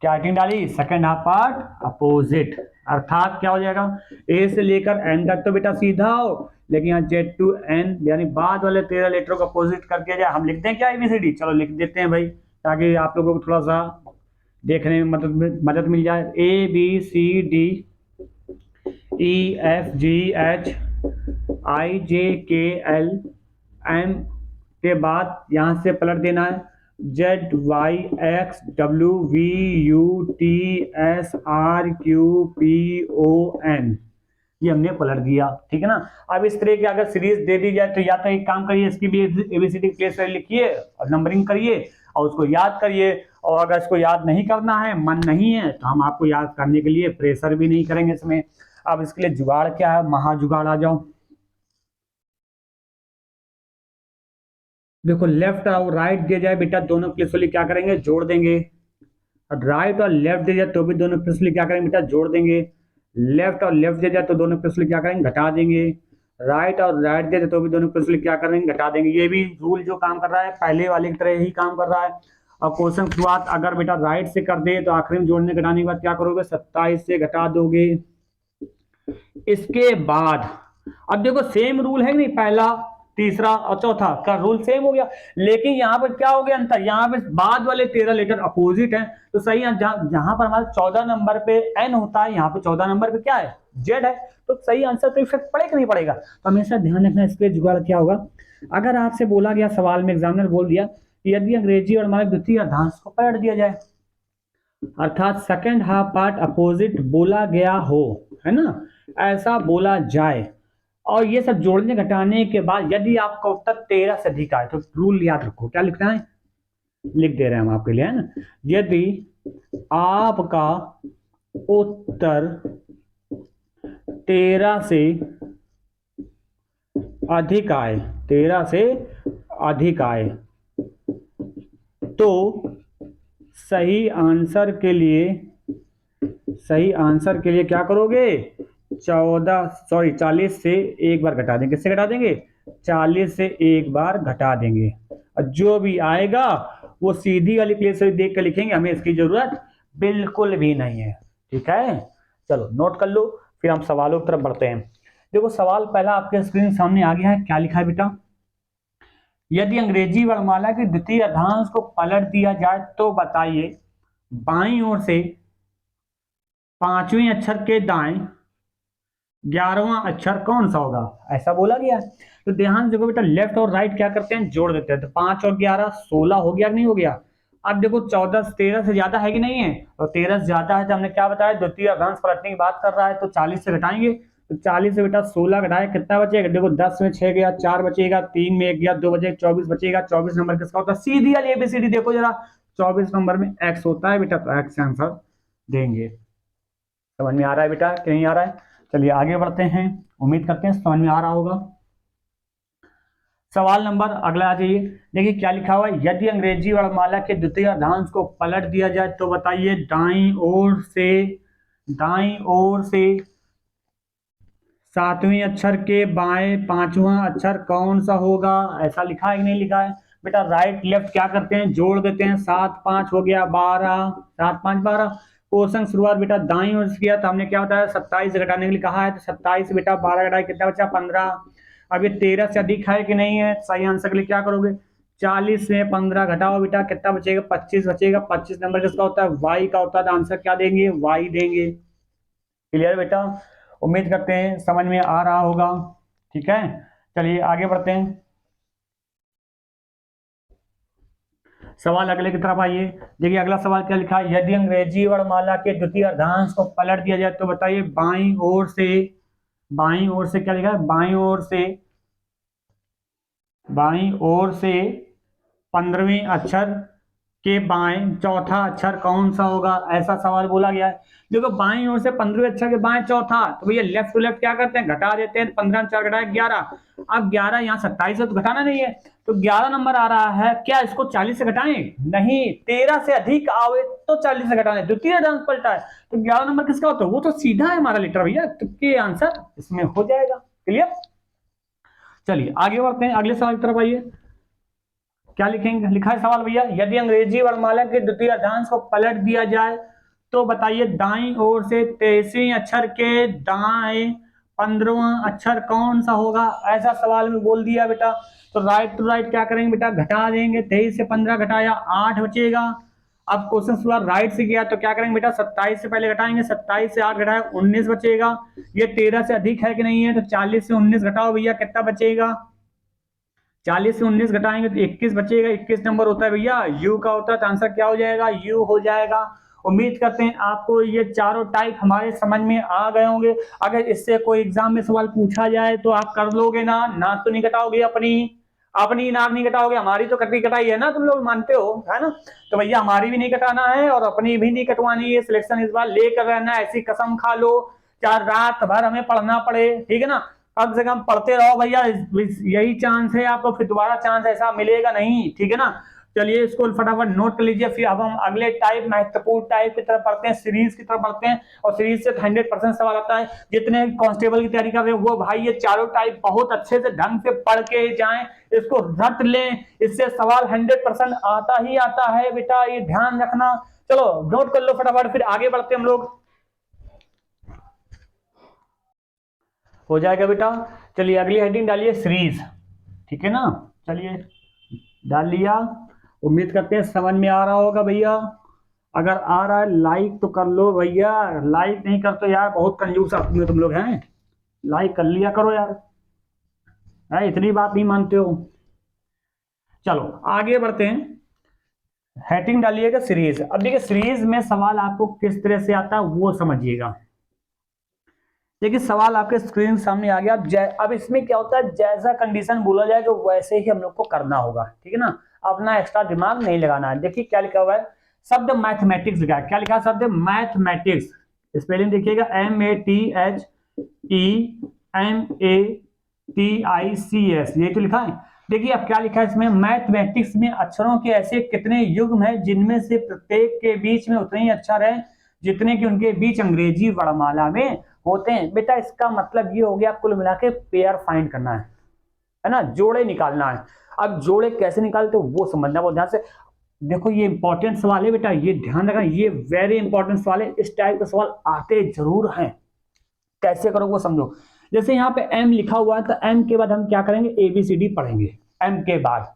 क्या हेडिंग डाली, सेकंड हाफ पार्ट अपोजिट। अर्थात क्या हो जाएगा, ए से लेकर एन तक तो बेटा सीधा हो, लेकिन यहाँ जेड टू एन यानी बाद वाले 13 लेटरों को अपोजिट करके जाए। हम लिखते हैं क्या एबीसीडी, चलो लिख देते हैं भाई, ताकि आप लोगों को थोड़ा सा देखने में मदद मिल जाए। A B C D E F G H I J K L M के बाद यहाँ से पलट देना है Z Y X W V U T S R Q P O N, ये हमने पलट दिया। ठीक है ना। अब इस तरह की अगर सीरीज दे दी जाए तो या तो एक काम करिए, इसकी भी एबीसीडी प्लेस लिखिए और नंबरिंग करिए और उसको याद करिए। और अगर इसको याद नहीं करना है, मन नहीं है, तो हम आपको याद करने के लिए प्रेशर भी नहीं करेंगे इसमें। अब इसके लिए जुगाड़ क्या है, महा जुगाड़, आ जाओ। देखो लेफ्ट और राइट दिया जाए बेटा, दोनों प्लेस वाली क्या करेंगे, जोड़ देंगे। राइट और लेफ्ट दिया जाए तो भी दोनों प्लेस वाली क्या करेंगे बेटा, जोड़ देंगे। लेफ्ट और लेफ्ट दिया जाए तो दोनों प्लेस वाली क्या करेंगे, घटा देंगे। राइट और राइट दिया जाए तो भी दोनों प्लेस वाली क्या करेंगे, घटा देंगे। ये भी रूल जो काम कर रहा है पहले वाले की तरह ही काम कर रहा है। अब क्वेश्चन शुरुआत अगर बेटा राइट से कर दे तो आखिरी में जोड़ने घटाने के बाद क्या करोगे, 27 से घटा दोगे। इसके बाद अब देखो सेम रूल है नहीं, पहला तीसरा और चौथा का रूल सेम हो गया, लेकिन यहाँ पर क्या हो गया अंतर, यहाँ पे बाद वाले 13 लेटर अपोजिट हैं। तो सही है, जहां पर हमारे 14 नंबर पे एन होता है, यहाँ पे 14 नंबर पे क्या है, जेड है। तो सही आंसर तो इफेक्ट पड़ेगा नहीं पड़ेगा। तो हमेशा ध्यान रखना, इसके जुगाड़ क्या होगा। अगर आपसे बोला गया सवाल में, एग्जामिनर बोल दिया कि यदि अंग्रेजी और हमारे द्वितीय अर्धांश को पलट दिया जाए, अर्थात सेकंड हाफ पार्ट अपोजिट बोला गया हो, है ना, ऐसा बोला जाए, और ये सब जोड़ने घटाने के बाद यदि आपका उत्तर 13 से अधिक आए, तो रूल याद रखो, क्या लिखना है, लिख दे रहे हैं हम आपके लिए, है ना। यदि आपका उत्तर 13 से अधिक आए, 13 से अधिक आए, तो सही आंसर के लिए क्या करोगे, 40 से एक बार घटा देंगे। किससे घटा देंगे, 40 से एक बार घटा देंगे। और जो भी आएगा वो सीधी वाली प्लेस से देख कर लिखेंगे, हमें इसकी जरूरत बिल्कुल भी नहीं है। ठीक है, चलो नोट कर लो, फिर हम सवालों की तरफ बढ़ते हैं। देखो सवाल पहला आपके स्क्रीन सामने आ गया है, क्या लिखा है बेटा, यदि अंग्रेजी वर्णमाला के द्वितीय अर्धांश को पलट दिया जाए तो बताइए बाईं ओर से पांचवें अक्षर के दाएं 11वां अक्षर कौन सा होगा, ऐसा बोला गया है। तो ध्यान देखो बेटा, लेफ्ट और राइट क्या करते हैं, जोड़ देते हैं। तो 5 और 11 16 हो गया कि नहीं हो गया। अब देखो 14 13 से ज्यादा है कि नहीं है, तो 13 से ज्यादा है तो हमने क्या बताया, द्वितीय अर्धांश पलटने की बात कर रहा है, तो 40 से घटाएंगे। तो 40 से बेटा 16 घटाए कितना बचेगा, देखो 10 में 6 गया, 4 बचेगा, 3 में 1 गया, 2 बचेगा, 24 बचेगा। 24 नंबर किसका होता है, सीधी वाली एबीसीडी देखो जरा, 24 नंबर में एक्स होता है बेटा, तो एक्स आंसर देंगे। समझ में आ रहा है बेटा कि नहीं आ रहा है। चलिए आगे बढ़ते हैं, उम्मीद करते हैं समझ में आ रहा होगा। सवाल नंबर अगला आ जाइए, देखिए क्या लिखा हुआ है, यदि अंग्रेजी वर्णमाला के द्वितीय अर्धांश को पलट दिया जाए तो बताइए दाईं ओर से सातवें अक्षर के बाएं पांचवा अक्षर कौन सा होगा, ऐसा लिखा है कि नहीं लिखा है। बेटा राइट लेफ्ट क्या करते हैं, जोड़ देते हैं, 7 5 हो गया 12, 7 5 12। क्वेश्चन शुरुआत बेटा दाईं ओर से किया, तो हमने क्या बताया 27 से घटाने के लिए कहा है, तो 27 बेटा 12 घटाए कितना बचा 15। अब ये 13 से अधिक है कि नहीं है, सही आंसर के लिए क्या करोगे, 40 में 15 घटाओ बेटा कितना बचेगा, 25 बचेगा। 25 नंबर किसका होता है, वाई का होता है, तो आंसर क्या देंगे, वाई देंगे। क्लियर बेटा, उम्मीद करते हैं समझ में आ रहा होगा। ठीक है, चलिए आगे बढ़ते हैं, सवाल अगले की तरफ आइए। देखिए अगला सवाल क्या लिखा है, यदि अंग्रेजी वर्णमाला के द्वितीय अर्धांश को पलट दिया जाए तो बताइए बाईं ओर से क्या लिखा है, बाईं ओर से 15वें अक्षर के बाएं चौथा अक्षर कौन सा होगा, ऐसा सवाल बोला गया है। देखो बाईं ओर से 15वें अक्षर के बाएं चौथा, तो भैया लेफ्ट टू लेफ्ट क्या करते हैं, घटा देते हैं। 15 4 घटाए 11, अब 11 यहाँ 27 है तो घटाना नहीं है, तो 11 नंबर आ रहा है, क्या इसको 40 से घटाएं, नहीं 13 से अधिक आवे तो 40 से घटाने, द्वितीय अर्धांश पलटा है, तो 11 नंबर किसका होता है, वो तो सीधा है हमारा लेटर भैया, तो ये आंसर इसमें हो जाएगा। क्लियर, चलिए आगे बढ़ते हैं, अगले सवाल की तरफ आइए। क्या लिखेंगे, लिखा है सवाल भैया, यदि अंग्रेजी वर्णमाला के द्वितीय अर्धांश को पलट दिया जाए तो बताइए दाईं ओर से 23वें अक्षर के दाएं 15वां अक्षर कौन सा होगा, ऐसा सवाल में बोल दिया बेटा। तो राइट टू राइट क्या करेंगे बेटा, घटा देंगे, 23 से 15 घटाया 8 बचेगा। अब क्वेश्चन शुरुआत राइट से किया तो क्या करेंगे बेटा, 27 से पहले घटाएंगे, 27 से 8 घटाया 19 बचेगा। ये 13 से अधिक है कि नहीं है, तो 40 से 19 घटाओ भैया कितना बचेगा, 40 से 19 घटाएंगे तो 21 बचेगा। 21 नंबर होता है भैया यू का होता है, तो आंसर क्या हो जाएगा, यू हो जाएगा। उम्मीद करते हैं आपको ये चारों टाइप हमारे समझ में आ गए होंगे। अगर इससे कोई एग्जाम में सवाल पूछा जाए तो आप कर लोगे ना, नाक तो नहीं कटाओगे, अपनी नाक नहीं कटाओगे, हमारी तो कटी कटाई है ना, तुम लोग मानते हो है ना। तो भैया हमारी भी नहीं कटाना है और अपनी भी नहीं कटवानी है, सिलेक्शन इस बार लेकर रहना, ऐसी कसम खा लो चार रात भर हमें पढ़ना पड़े, ठीक है ना, कम से कम पढ़ते रहो भैया, यही चांस है आपको, फिर दोबारा चांस ऐसा मिलेगा नहीं, ठीक है ना। चलिए इसको फटाफट नोट कर लीजिए, फिर अब हम अगले टाइप महत्वपूर्ण टाइप की तरफ पढ़ते हैं, सीरीज की तरफ पढ़ते हैं, और सीरीज से 100% सवाल आता है। जितने कांस्टेबल की तैयारी कर रहे हैं वो भाई ये चारों टाइप बहुत अच्छे से ढंग से पढ़ के जाएं, इसको रट लें, इससे सवाल 100% आता ही आता है बेटा, ये ध्यान रखना। चलो नोट कर लो फटाफट, फिर आगे बढ़ते हम लोग, हो जाएगा बेटा। चलिए अगली हेडिंग डालिए सीरीज, ठीक है ना, चलिए डाल लिया। उम्मीद करते हैं समझ में आ रहा होगा भैया, अगर आ रहा है लाइक तो कर लो भैया, लाइक नहीं कर तो यार बहुत कंजूस आदमी हो तुम लोग हैं, लाइक कर लिया करो यार, है इतनी बात नहीं मानते हो। चलो आगे बढ़ते हैं, हेडिंग डालिएगा सीरीज। अब देखिए सीरीज में सवाल आपको किस तरह से आता है वो समझिएगा। देखिए सवाल आपके स्क्रीन सामने आ गया। अब इसमें क्या होता है, जैसा कंडीशन बोला जाए तो वैसे ही हम लोग को करना होगा, ठीक है ना, अपना एक्स्ट्रा दिमाग नहीं लगाना है। देखिए क्या लिखा हुआ है, शब्द मैथमेटिक्स लिखा है, क्या लिखा है, शब्द मैथमेटिक्स, स्पेलिंग देखिएगा MATHEMATICS, ये तो लिखा है। देखिए अब क्या लिखा है इसमें, मैथमेटिक्स में अक्षरों के ऐसे कितने युग्म हैं जिनमें से प्रत्येक के बीच में उतने ही अक्षर हैं जितने कि उनके बीच अंग्रेजी वर्णमाला में होते हैं। बेटा इसका मतलब ये हो गया, कुल मिला के पेयर फाइंड करना है ना, जोड़े निकालना है। अब जोड़े कैसे निकालते हो वो समझना बहुत ध्यान से। देखो ये इंपॉर्टेंट सवाल है बेटा, ये ध्यान रखना, ये वेरी इंपॉर्टेंट सवाल है। इस टाइप के सवाल आते जरूर हैं, कैसे करोगे वो समझो। जैसे यहाँ पे एम लिखा हुआ है तो एम के बाद हम क्या करेंगे, एबीसीडी पढ़ेंगे एम के बाद।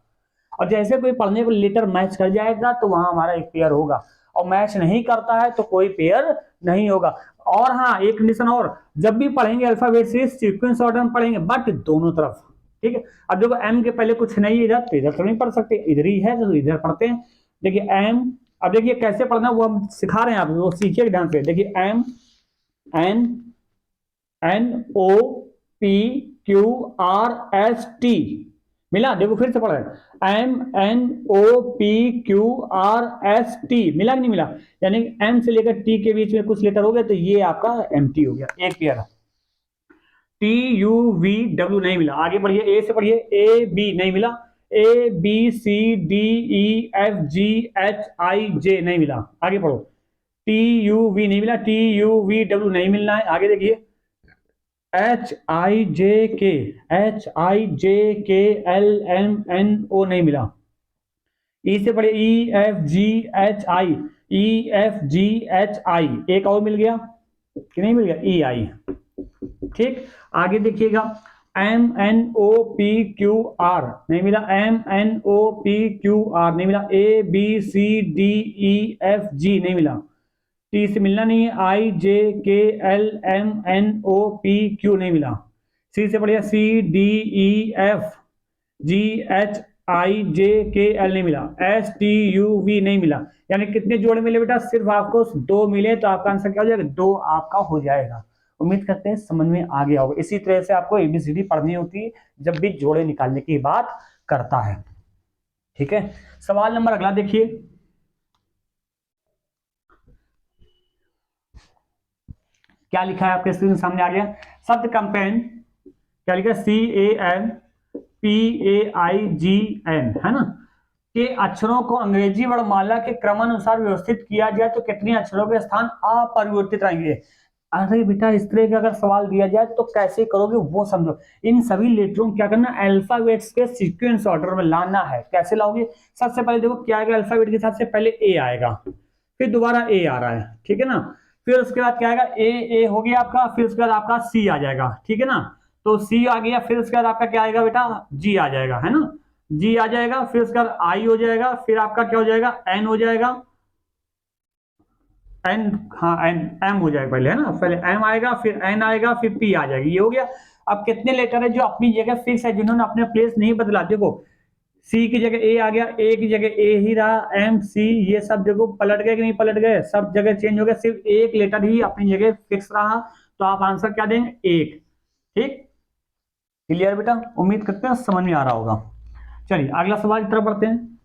और जैसे कोई पढ़ने को लेटर मैच कर जाएगा तो वहां हमारा एक पेयर होगा, और मैच नहीं करता है तो कोई पेयर नहीं होगा। और हाँ, एक कंडीशन और, जब भी पढ़ेंगे अल्फाबेट सीरीज सीक्वेंस ऑर्डर में पढ़ेंगे, बट दोनों तरफ, ठीक है। अब देखो एम के पहले कुछ नहीं इधर, तो इधर तो नहीं पढ़ सकते, इधर ही है तो इधर पढ़ते हैं। देखिए एम, अब देखिए कैसे पढ़ना वो हम सिखा रहे हैं आपको, वो सीखिए ध्यान से। देखिए M N N O P Q R S T, मिला। देखो फिर से पढ़ रहे, M N O P Q R S T, मिला कि नहीं मिला। यानी एम से लेकर टी के बीच में कुछ लेटर हो गए तो ये आपका एम टी हो गया, एक pair. T U V W नहीं मिला, आगे बढ़िए, ए से पढ़िए, ए बी नहीं मिला, A B C D E F G H I J नहीं मिला, आगे पढ़ो। टी यू वी नहीं मिला, टी यू वी डब्ल्यू नहीं मिलना है, आगे देखिए। H I J K L M N O नहीं मिला। ई से पढ़े, ई F G H I, E F G H I, एक और मिल गया कि नहीं मिल गया, ई आई, ठीक। आगे देखिएगा, M N O P Q R नहीं मिला, M N O P Q R नहीं मिला, A B C D E F G नहीं मिला, टी से मिलना नहीं है, I J K L M N O P Q नहीं मिला। सी से बढ़िया, C D E F G H I J K L नहीं मिला, एस टी यू वी नहीं मिला। यानी कितने जोड़े मिले बेटा, सिर्फ आपको 2 मिले, तो आपका आंसर क्या हो जाएगा, 2 आपका हो जाएगा। उम्मीद करते हैं समझ में आ गया होगा। इसी तरह से आपको एबीसीडी पढ़नी होती है जब भी जोड़े निकालने की बात करता है, ठीक है। सवाल नंबर अगला देखिए, क्या लिखा है आपके स्क्रीन सामने आ गया। शब्द कंपेन, क्या लिखा है, C A N P A I G N, है ना, के अक्षरों को अंग्रेजी वर्णमाला के क्रमानुसार व्यवस्थित किया जाए तो कितने अक्षरों के स्थान अपरिवर्तित रहेंगे। अरे बेटा, इस तरह का अगर सवाल दिया जाए तो कैसे करोगे वो समझो। इन सभी लेटरों को क्या करना, अल्फाबेट्स के सीक्वेंस ऑर्डर में लाना है। कैसे लाओगे, सबसे पहले देखो क्या आएगा, अल्फाबेट के हिसाब से पहले ए आएगा, फिर दोबारा ए आ रहा है, ठीक है ना। फिर उसके बाद क्या आएगा, ए हो गया आपका, फिर उसके बाद आपका सी आ जाएगा, ठीक है ना। तो सी आ गया, फिर उसके बाद आपका क्या आएगा बेटा, जी आ जाएगा, है ना, जी आ जाएगा, फिर उसके बाद आई हो जाएगा, फिर आपका क्या हो जाएगा, एन हो जाएगा, एन, हाँ एन, एम हो जाएगा पहले, है ना, पहले एम आएगा, फिर एन आएगा, फिर पी आ जाएगी, ये हो गया। अब कितने लेटर है जो अपनी जगह फिक्स है, जिन्होंने अपने प्लेस नहीं बदला। देखो सी की जगह ए आ गया, ए की जगह ए ही रहा, एम सी, ये सब देखो पलट गए कि नहीं पलट गए, सब जगह चेंज हो गया, सिर्फ एक लेटर ही अपनी जगह फिक्स रहा। तो आप आंसर क्या देंगे, एक, ठीक। क्लियर बेटा, उम्मीद करते हैं समझ में आ रहा होगा। चलिए अगला सवाल की तरफ बढ़ते हैं।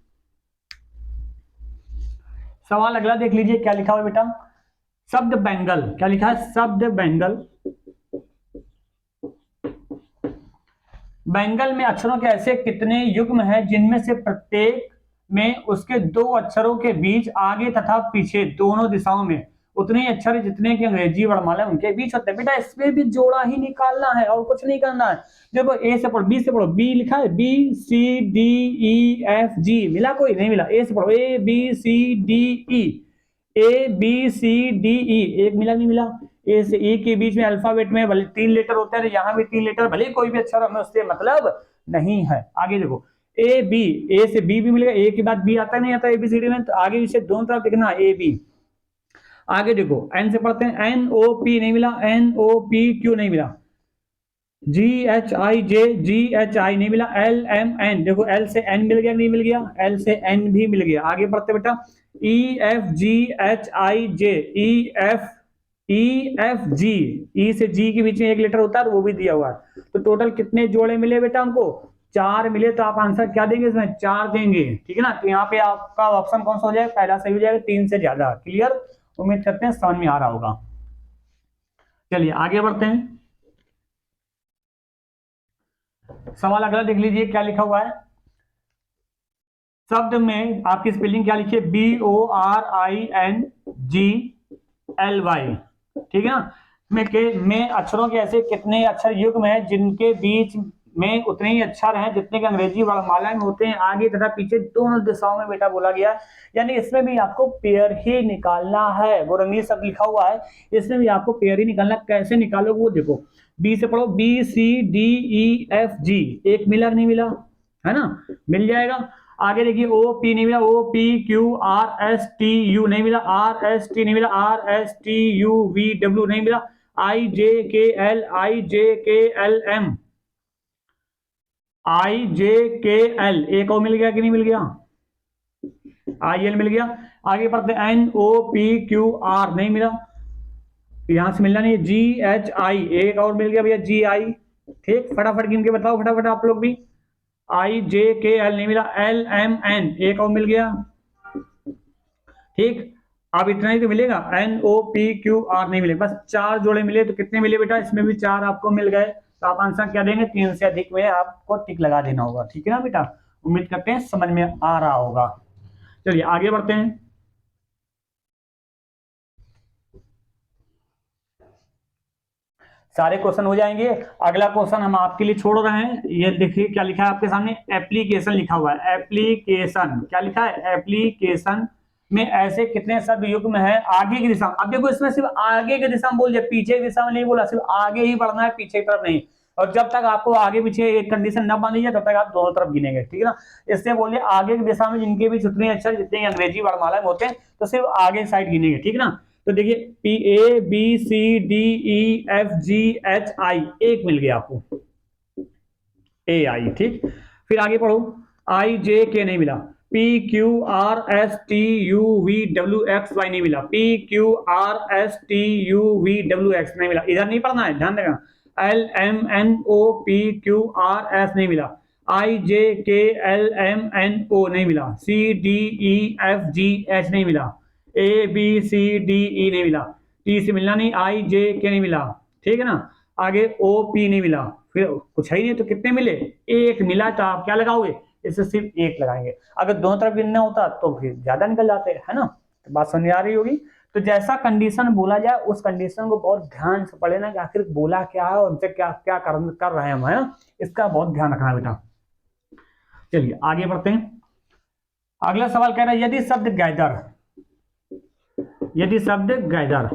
सवाल अगला देख लीजिए, क्या लिखा हुआ बेटा, शब्द बेंगल, क्या लिखा है, शब्द बेंगल। बेंगल में अक्षरों के ऐसे कितने युग्म हैं जिनमें से प्रत्येक में उसके 2 अक्षरों के बीच आगे तथा पीछे दोनों दिशाओं में उतने ही अक्षर जितने की अंग्रेजी वर्णमाला उनके बीच होते हैं। बेटा इसमें भी जोड़ा ही निकालना है और कुछ नहीं करना है। देखो ए से पढ़ो, बी से पढ़ो, बी लिखा है, B C D E F G, मिला कोई नहीं मिला। ए से पढ़ो, A B C D E, A B C D E, एक मिला नहीं मिला। ए से ई के बीच में अल्फाबेट में भले 3 लेटर होते हैं, यहाँ भी 3 लेटर, भले कोई भी अक्षर, हमें उससे मतलब नहीं है। आगे देखो, ए बी, ए से बी भी मिलेगा, ए के बाद बी आता नहीं आता एबीसीडी में, तो आगे इसे दोनों तरफ लिखना ए बी। आगे देखो एन से पढ़ते हैं, एन ओ पी नहीं मिला, एन ओ पी क्यू नहीं मिला, जी H I J, ji H आई नहीं मिला, एल एम एन, देखो एल से एन मिल गया नहीं मिल गया, एल से एन भी मिल गया। आगे बढ़ते बेटा, E F G H I J, E F G, E से जी के बीच में एक लेटर होता है वो भी दिया हुआ है। तो टोटल कितने जोड़े मिले बेटा हमको, 4 मिले। तो आप आंसर क्या देंगे इसमें, 4 देंगे, ठीक है ना। तो यहाँ पे आपका ऑप्शन कौन सा हो जाएगा, पहला सही हो जाएगा, 3 से ज्यादा। क्लियर, उम्मीद करते हैं समझ में आ रहा होगा। चलिए आगे बढ़ते हैं। सवाल अगला देख लीजिए, क्या लिखा हुआ है। शब्द में आपकी स्पेलिंग क्या लिखिए, BORINGLY, ठीक है ना। में अक्षरों के ऐसे कितने अक्षर युग्म हैं जिनके बीच में उतने ही अक्षर हैं जितने के अंग्रेजी वर्णमाला में होते हैं। आगे तथा पीछे दोनों दिशाओं में बेटा बोला गया है, यानी इसमें भी आपको पेयर ही निकालना है। वो रंगीन शब्द लिखा हुआ है, इसमें भी आपको पेयर ही निकालना। कैसे निकालोगे वो देखो, बी से पढ़ो, B C D E F G, एक मिला नहीं मिला, है ना, मिल जाएगा। आगे देखिए ओ पी नहीं मिला, O P Q R S T U नहीं मिला, आर एस टी नहीं मिला, R S T U V W नहीं मिला, आई जे के एल एम, आई जे के एल, एक और मिल गया कि नहीं मिल गया, आई एल मिल गया। आगे पढ़ते N O P Q R नहीं मिला, यहां से मिलना नहीं, जी एच आई एक और मिल गया भैया, जी आई। ठीक, फटाफट गिन के बताओ फटाफट आप लोग भी। आई जे के एल नहीं मिला, एल एम एन एक और मिल गया। ठीक, अब इतना ही तो मिलेगा, N O P Q R नहीं मिले, बस 4 जोड़े मिले। तो कितने मिले बेटा, इसमें भी 4 आपको मिल गए। तो आप आंसर क्या देंगे, 3 से अधिक में आपको टिक लगा देना होगा। ठीक है ना बेटा, उम्मीद करते हैं समझ में आ रहा होगा। चलिए आगे बढ़ते हैं। सारे क्वेश्चन हो जाएंगे। अगला क्वेश्चन हम आपके लिए छोड़ रहे हैं, ये देखिए क्या लिखा है आपके सामने, एप्लीकेशन लिखा हुआ है। एप्लीकेशन क्या लिखा है, एप्लीकेशन में ऐसे कितने शब्द युग्म है आगे की दिशा। अब देखो इसमें सिर्फ आगे की दिशा में बोल दिया, पीछे की दिशा में नहीं बोला, सिर्फ आगे ही बढ़ना है, पीछे की तरफ नहीं। और जब तक आपको आगे पीछे एक कंडीशन न बांधी जाए तब तक आप दोनों तरफ गिनेंगे। ठीक है ना, इससे बोलिए आगे की दिशा में जिनके भी जितने अक्षर जितने अंग्रेजी वर्णमाला में होते हैं तो सिर्फ आगे साइड गिनेंगे। ठीक है ना, तो देखिए P A B C D E F G H I, एक मिल गया आपको, ए आई। ठीक, फिर आगे पढ़ो, आई जे के नहीं मिला, P Q R S T U V W X Y नहीं मिला, P Q R S T U V W X नहीं मिला, इधर नहीं पढ़ना है, ध्यान देना। L M N O P Q R S नहीं मिला, आई J K L M N O नहीं मिला, C D E F G H नहीं मिला, ए बी सी डी ई नहीं मिला, टी से मिलना नहीं, आई जे के नहीं मिला। ठीक है ना, आगे ओ पी नहीं मिला, फिर कुछ है ही नहीं, तो कितने मिले, एक मिला। तो आप क्या लगाओगे, इससे सिर्फ एक लगाएंगे। अगर दोनों तरफ गिनना होता तो फिर ज्यादा निकल जाते, है ना। तो बात समझ आ रही होगी। तो जैसा कंडीशन बोला जाए उस कंडीशन को बहुत ध्यान से पढ़े ना, कि आखिर बोला क्या है और उनसे क्या क्या कर रहे हैं हम, है ना, इसका बहुत ध्यान रखना बेटा। चलिए आगे बढ़ते हैं। अगला सवाल कह रहा है, यदि शब्द गैदर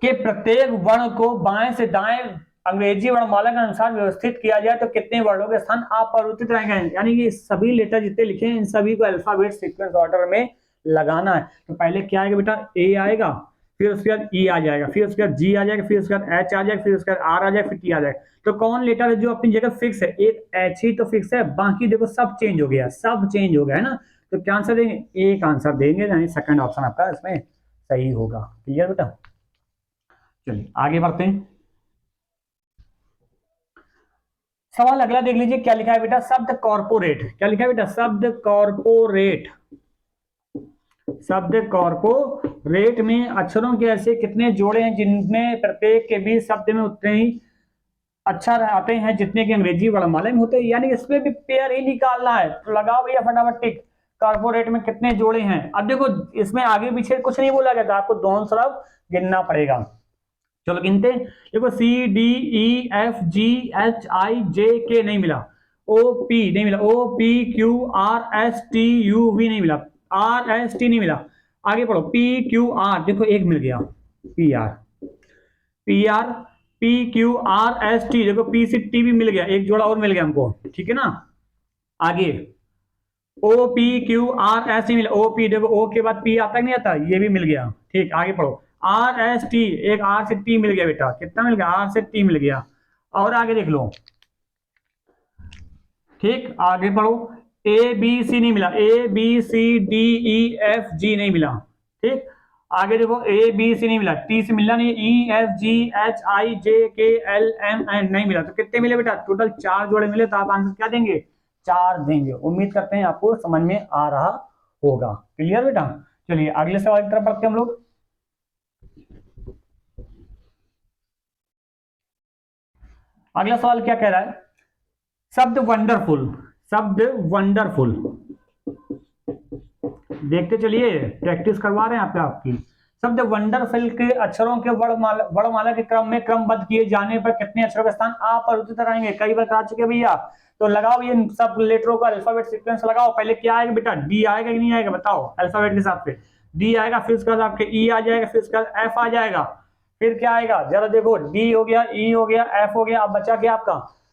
के प्रत्येक वर्ण को बाएं से दाएं अंग्रेजी वर्णमाला के अनुसार व्यवस्थित किया जाए तो कितने वर्णों के स्थान अपरिवर्तित रहेंगे। यानी कि सभी लेटर जितने लिखे हैं इन सभी को अल्फाबेट सीक्वेंस ऑर्डर में लगाना है। तो पहले क्या आएगा बेटा, ए आएगा, फिर उसके बाद ई आ जाएगा, फिर उसके बाद जी आ जाएगा, फिर उसके बाद एच आ जाएगा, फिर उसके बाद आर आ जाएगा, फिर टी आ जाएगा। तो कौन लेटर है जो अपनी जगह फिक्स है, एक एच ही तो फिक्स है, बाकी देखो सब चेंज हो गया, सब चेंज हो गया, है ना। तो क्या आंसर देंगे, एक आंसर देंगे, यानी सेकंड ऑप्शन आपका इसमें सही होगा। क्लियर बेटा, चलिए आगे बढ़ते हैं। सवाल अगला देख लीजिए, क्या लिखा है बेटा, शब्द कॉर्पोरेट, क्या लिखा है बेटा, शब्द कॉर्पोरेट। शब्द कॉर्पोरेट में अक्षरों के ऐसे कितने जोड़े हैं जिनमें प्रत्येक के बीच शब्द में उतने ही अक्षर आते हैं जितने के अंग्रेजी वर्णमाला में होते हैं। यानी इसमें भी पेयर ही निकालना है। तो लगाओ भैया फटाफट टिक, कॉर्पोरेट में कितने जोड़े हैं। अब देखो इसमें आगे पीछे कुछ नहीं बोला गया था, आपको दोनों तरफ गिनना पड़ेगा। चलो गिनते, देखो C D E F G H I J K नहीं मिला, ओ पी नहीं मिला, O P Q R S T U V नहीं मिला, आर एस टी नहीं मिला। आगे पढ़ो, पी क्यू आर, देखो एक मिल गया, P R, P R, P Q R S T, देखो पी से टी भी मिल गया, एक जोड़ा और मिल गया हमको। ठीक है ना, आगे O P Q R S T मिला, ओ पी, देखो ओ के बाद पी आता नहीं आता, ये भी मिल गया। ठीक, आगे पढ़ो, आर एस टी, एक आर से टी मिल गया बेटा, कितना मिल गया, आर से टी मिल गया। और आगे देख लो, ठीक, आगे पढ़ो, ए बी सी नहीं मिला, A B C D E F G नहीं मिला। ठीक, आगे देखो ए बी सी नहीं मिला, टी से मिलना नहीं, ई F G H I J K L M N नहीं मिला। तो कितने मिले बेटा, टोटल 4 जोड़े मिले। तो आप आंसर क्या देंगे, 4 देंगे। उम्मीद करते हैं आपको समझ में आ रहा होगा। क्लियर बेटा, चलिए अगले सवाल की तरफ बढ़ते हैं हम लोग। अगला सवाल क्या कह रहा है, शब्द वंडरफुल, शब्द वंडरफुल, देखते चलिए, प्रैक्टिस करवा रहे हैं आपकी। शब्द वंडरफुल के अक्षरों के वर्णमाला के क्रम में क्रमबद्ध किए जाने पर कितने अक्षरों का स्थान अपरिवर्तित रहेंगे? कई बार आ चुके भैया, तो लगाओ ये सब लेटरों का अल्फाबेट सीक्वेंस लगाओ। पहले क्या आएगा बेटा? डी आएगा कि नहीं आएगा बताओ? अल्फाबेट के हिसाब से डी आएगा, फिर उसके बाद आपके ई आ जाएगा, फिर उसके बाद एफ आ जाएगा, फिर क्या आएगा जरा देखो, डी हो गया, ई हो गया, एफ हो गया, अब बचा क्या आपका?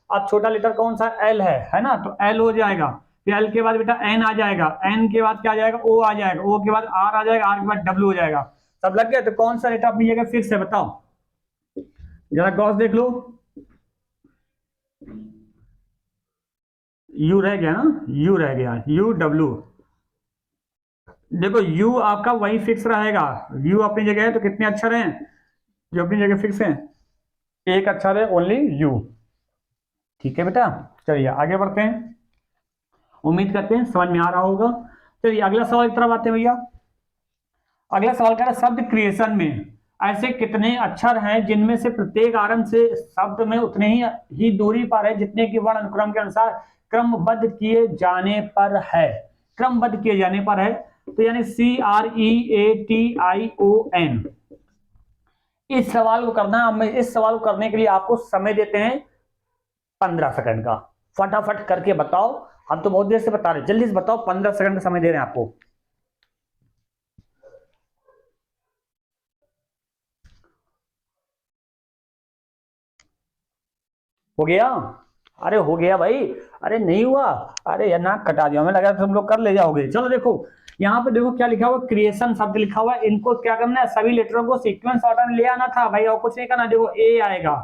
अब छोटा लेटर कौन सा? एल है ना, तो एल हो जाएगा। फिर एल के बाद बेटा एन आ जाएगा, एन के बाद क्या आ जाएगा? ओ आ जाएगा, ओ के बाद आर आ जाएगा, आर के बाद डब्ल्यू हो जाएगा। सब लग गया? तो कौन सा लेटर अपनी जगह फिक्स है बताओ? जरा गौस देख लो, यू रह गया ना, यू रह गया, यू डब्ल्यू। देखो यू आपका वही फिक्स रहेगा, यू अपनी जगह है, तो कितने अक्षर हैं जो अपनी जगह फिक्स हैं? एक अक्षर है, ओनली यू। ठीक है बेटा, चलिए आगे बढ़ते हैं। उम्मीद करते हैं समझ में आ रहा होगा। चलिए अगला सवाल की तरफ आते हैं भैया। अगला सवाल कह रहा है शब्द क्रिएशन में ऐसे कितने अक्षर हैं जिनमें से प्रत्येक आरंभ से शब्द में उतने ही दूरी पर है जितने की वर्ण अनुक्रम के अनुसार क्रमबद्ध किए जाने पर है? क्रमबद्ध किए जाने पर है, तो यानी CREATION। इस सवाल को करना, इस सवाल को करने के लिए आपको समय देते हैं 15 सेकंड का। फटाफट करके बताओ, हम तो बहुत देर से बता रहे, जल्दी से बताओ, 15 सेकंड का समय दे रहे हैं आपको। हो गया? अरे हो गया भाई, अरे नहीं हुआ, अरे यार नाक कटा दिया, हमें लगा तुम लोग कर ले जाओगे। चलो देखो यहाँ पे देखो क्या लिखा हुआ, क्रिएशन शब्द लिखा हुआ है। इनको क्या करना है? सभी लेटरों को सीक्वेंस ऑर्डर में ले आना था भाई, और कुछ नहीं करना। देखो ए आएगा,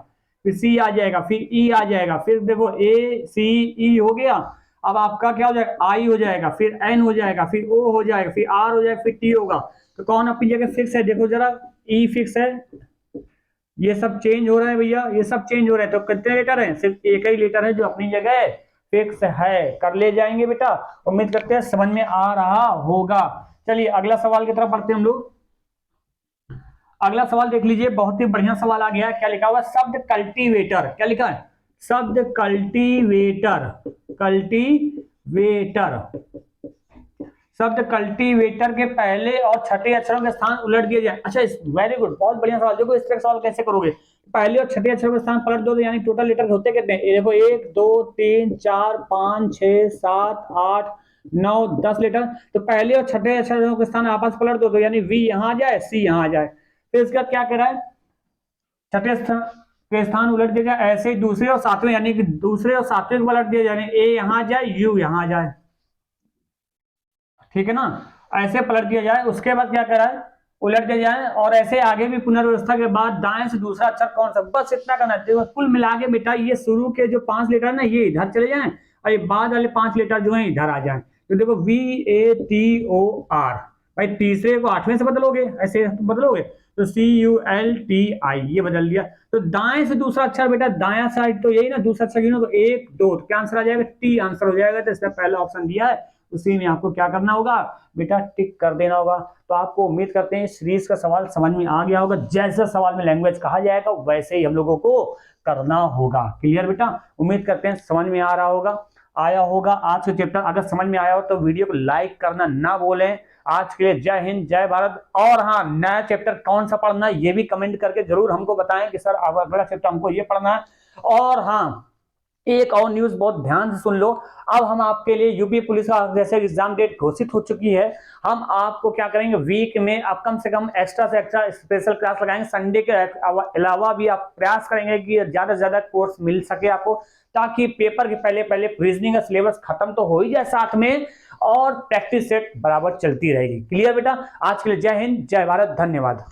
फिर सी आ जाएगा, फिर ई आ जाएगा, फिर देखो ए सी ई हो गया। अब आपका क्या हो जाएगा? आई हो जाएगा, फिर एन हो जाएगा, फिर ओ हो जाएगा, फिर आर हो जाएगा, फिर टी होगा। तो कौन अपनी जगह फिक्स है? देखो जरा, ई फिक्स है, ये सब चेंज हो रहा है भैया, ये सब चेंज हो रहा है। तो कितने लेटर हैं? सिर्फ एक ही लेटर है जो अपनी जगह फिक्स है। कर ले जाएंगे बेटा, उम्मीद करते हैं समझ में आ रहा होगा। चलिए अगला सवाल की तरफ बढ़ते हैं हम लोग। अगला सवाल देख लीजिए, बहुत ही बढ़िया सवाल आ गया है। क्या लिखा हुआ? शब्द कल्टीवेटर। क्या लिखा है? शब्द कल्टीवेटर, कल्टीवेटर। शब्द कल्टीवेटर के पहले और छठे अक्षरों के स्थान उलट दिए जाए। अच्छा, वेरी गुड, बहुत बढ़िया सवाल। देखो इस तरह सवाल कैसे करोगे? पहले और छठे अक्षरों के स्थान पलट दो, यानी टोटल लेटर होते कितने? देखो 1 2 3 4 5 6 7 8 9 10 लेटर। तो पहले और छठे अक्षरों के स्थान आपस पलट दो, तो यानी वी यहां आ जाए, सी यहां आ जाए। फिर इसका क्या कह रहा है? छठे के स्थान उलट दिया जाए, ऐसे ही दूसरे और सातवें, यानी कि दूसरे और सातवें को पलट दिया जाए, ए यहां आ जाए, यू यहां आ जाए। ठीक है ना, ऐसे पलट दिया जाए। उसके बाद क्या करा है? उलट दिया जाए, और ऐसे आगे भी पुनर्व्यवस्था के बाद दाएं से दूसरा अक्षर कौन सा, बस इतना करना है। कुल मिला के बेटा ये शुरू के जो 5 लेटर है ना, ये इधर चले जाएं, और ये बाद वाले 5 लेटर जो है इधर आ जाएं। तो देखो VATOR, भाई तीसरे को 8वें से बदलोगे, ऐसे बदलोगे तो CULTI, ये बदल दिया। तो दाएं से दूसरा अक्षर बेटा, दाया साइड तो यही ना, दूसरा अक्षर गिनो तो 1 2, क्या आंसर आ जाएगा? टी आंसर हो जाएगा। तो इसका पहला ऑप्शन दिया है, उसी में आपको क्या करना होगा बेटा? टिक कर देना होगा। तो आपको उम्मीद करते हैं सीरीज का सवाल समझ में आ गया होगा। जैसा सवाल में लैंग्वेज कहा जाएगा वैसे ही हम लोगों को करना होगा। क्लियर बेटा? उम्मीद करते हैं समझ में आ रहा होगा, आया होगा आज का चैप्टर। अगर समझ में आया हो तो वीडियो को लाइक करना ना भूलें। आज के लिए जय हिंद, जय भारत। और हाँ, नया चैप्टर कौन सा पढ़ना है ये भी कमेंट करके जरूर हमको बताएं कि सर अगला चैप्टर हमको ये पढ़ना है। और हाँ, एक और न्यूज बहुत ध्यान से सुन लो। अब हम आपके लिए यूपी पुलिस का जैसे एग्जाम डेट घोषित हो चुकी है, हम आपको क्या करेंगे, वीक में अब कम से कम एक्स्ट्रा से एक्स्ट्रा स्पेशल क्लास लगाएंगे। संडे के अलावा भी आप प्रयास करेंगे कि ज्यादा से ज्यादा कोर्स मिल सके आपको, ताकि पेपर के पहले पहले रीजनिंग का सिलेबस खत्म तो हो ही जाए साथ में, और प्रैक्टिस सेट बराबर चलती रहेगी। क्लियर बेटा? आज के लिए जय हिंद, जय भारत, धन्यवाद।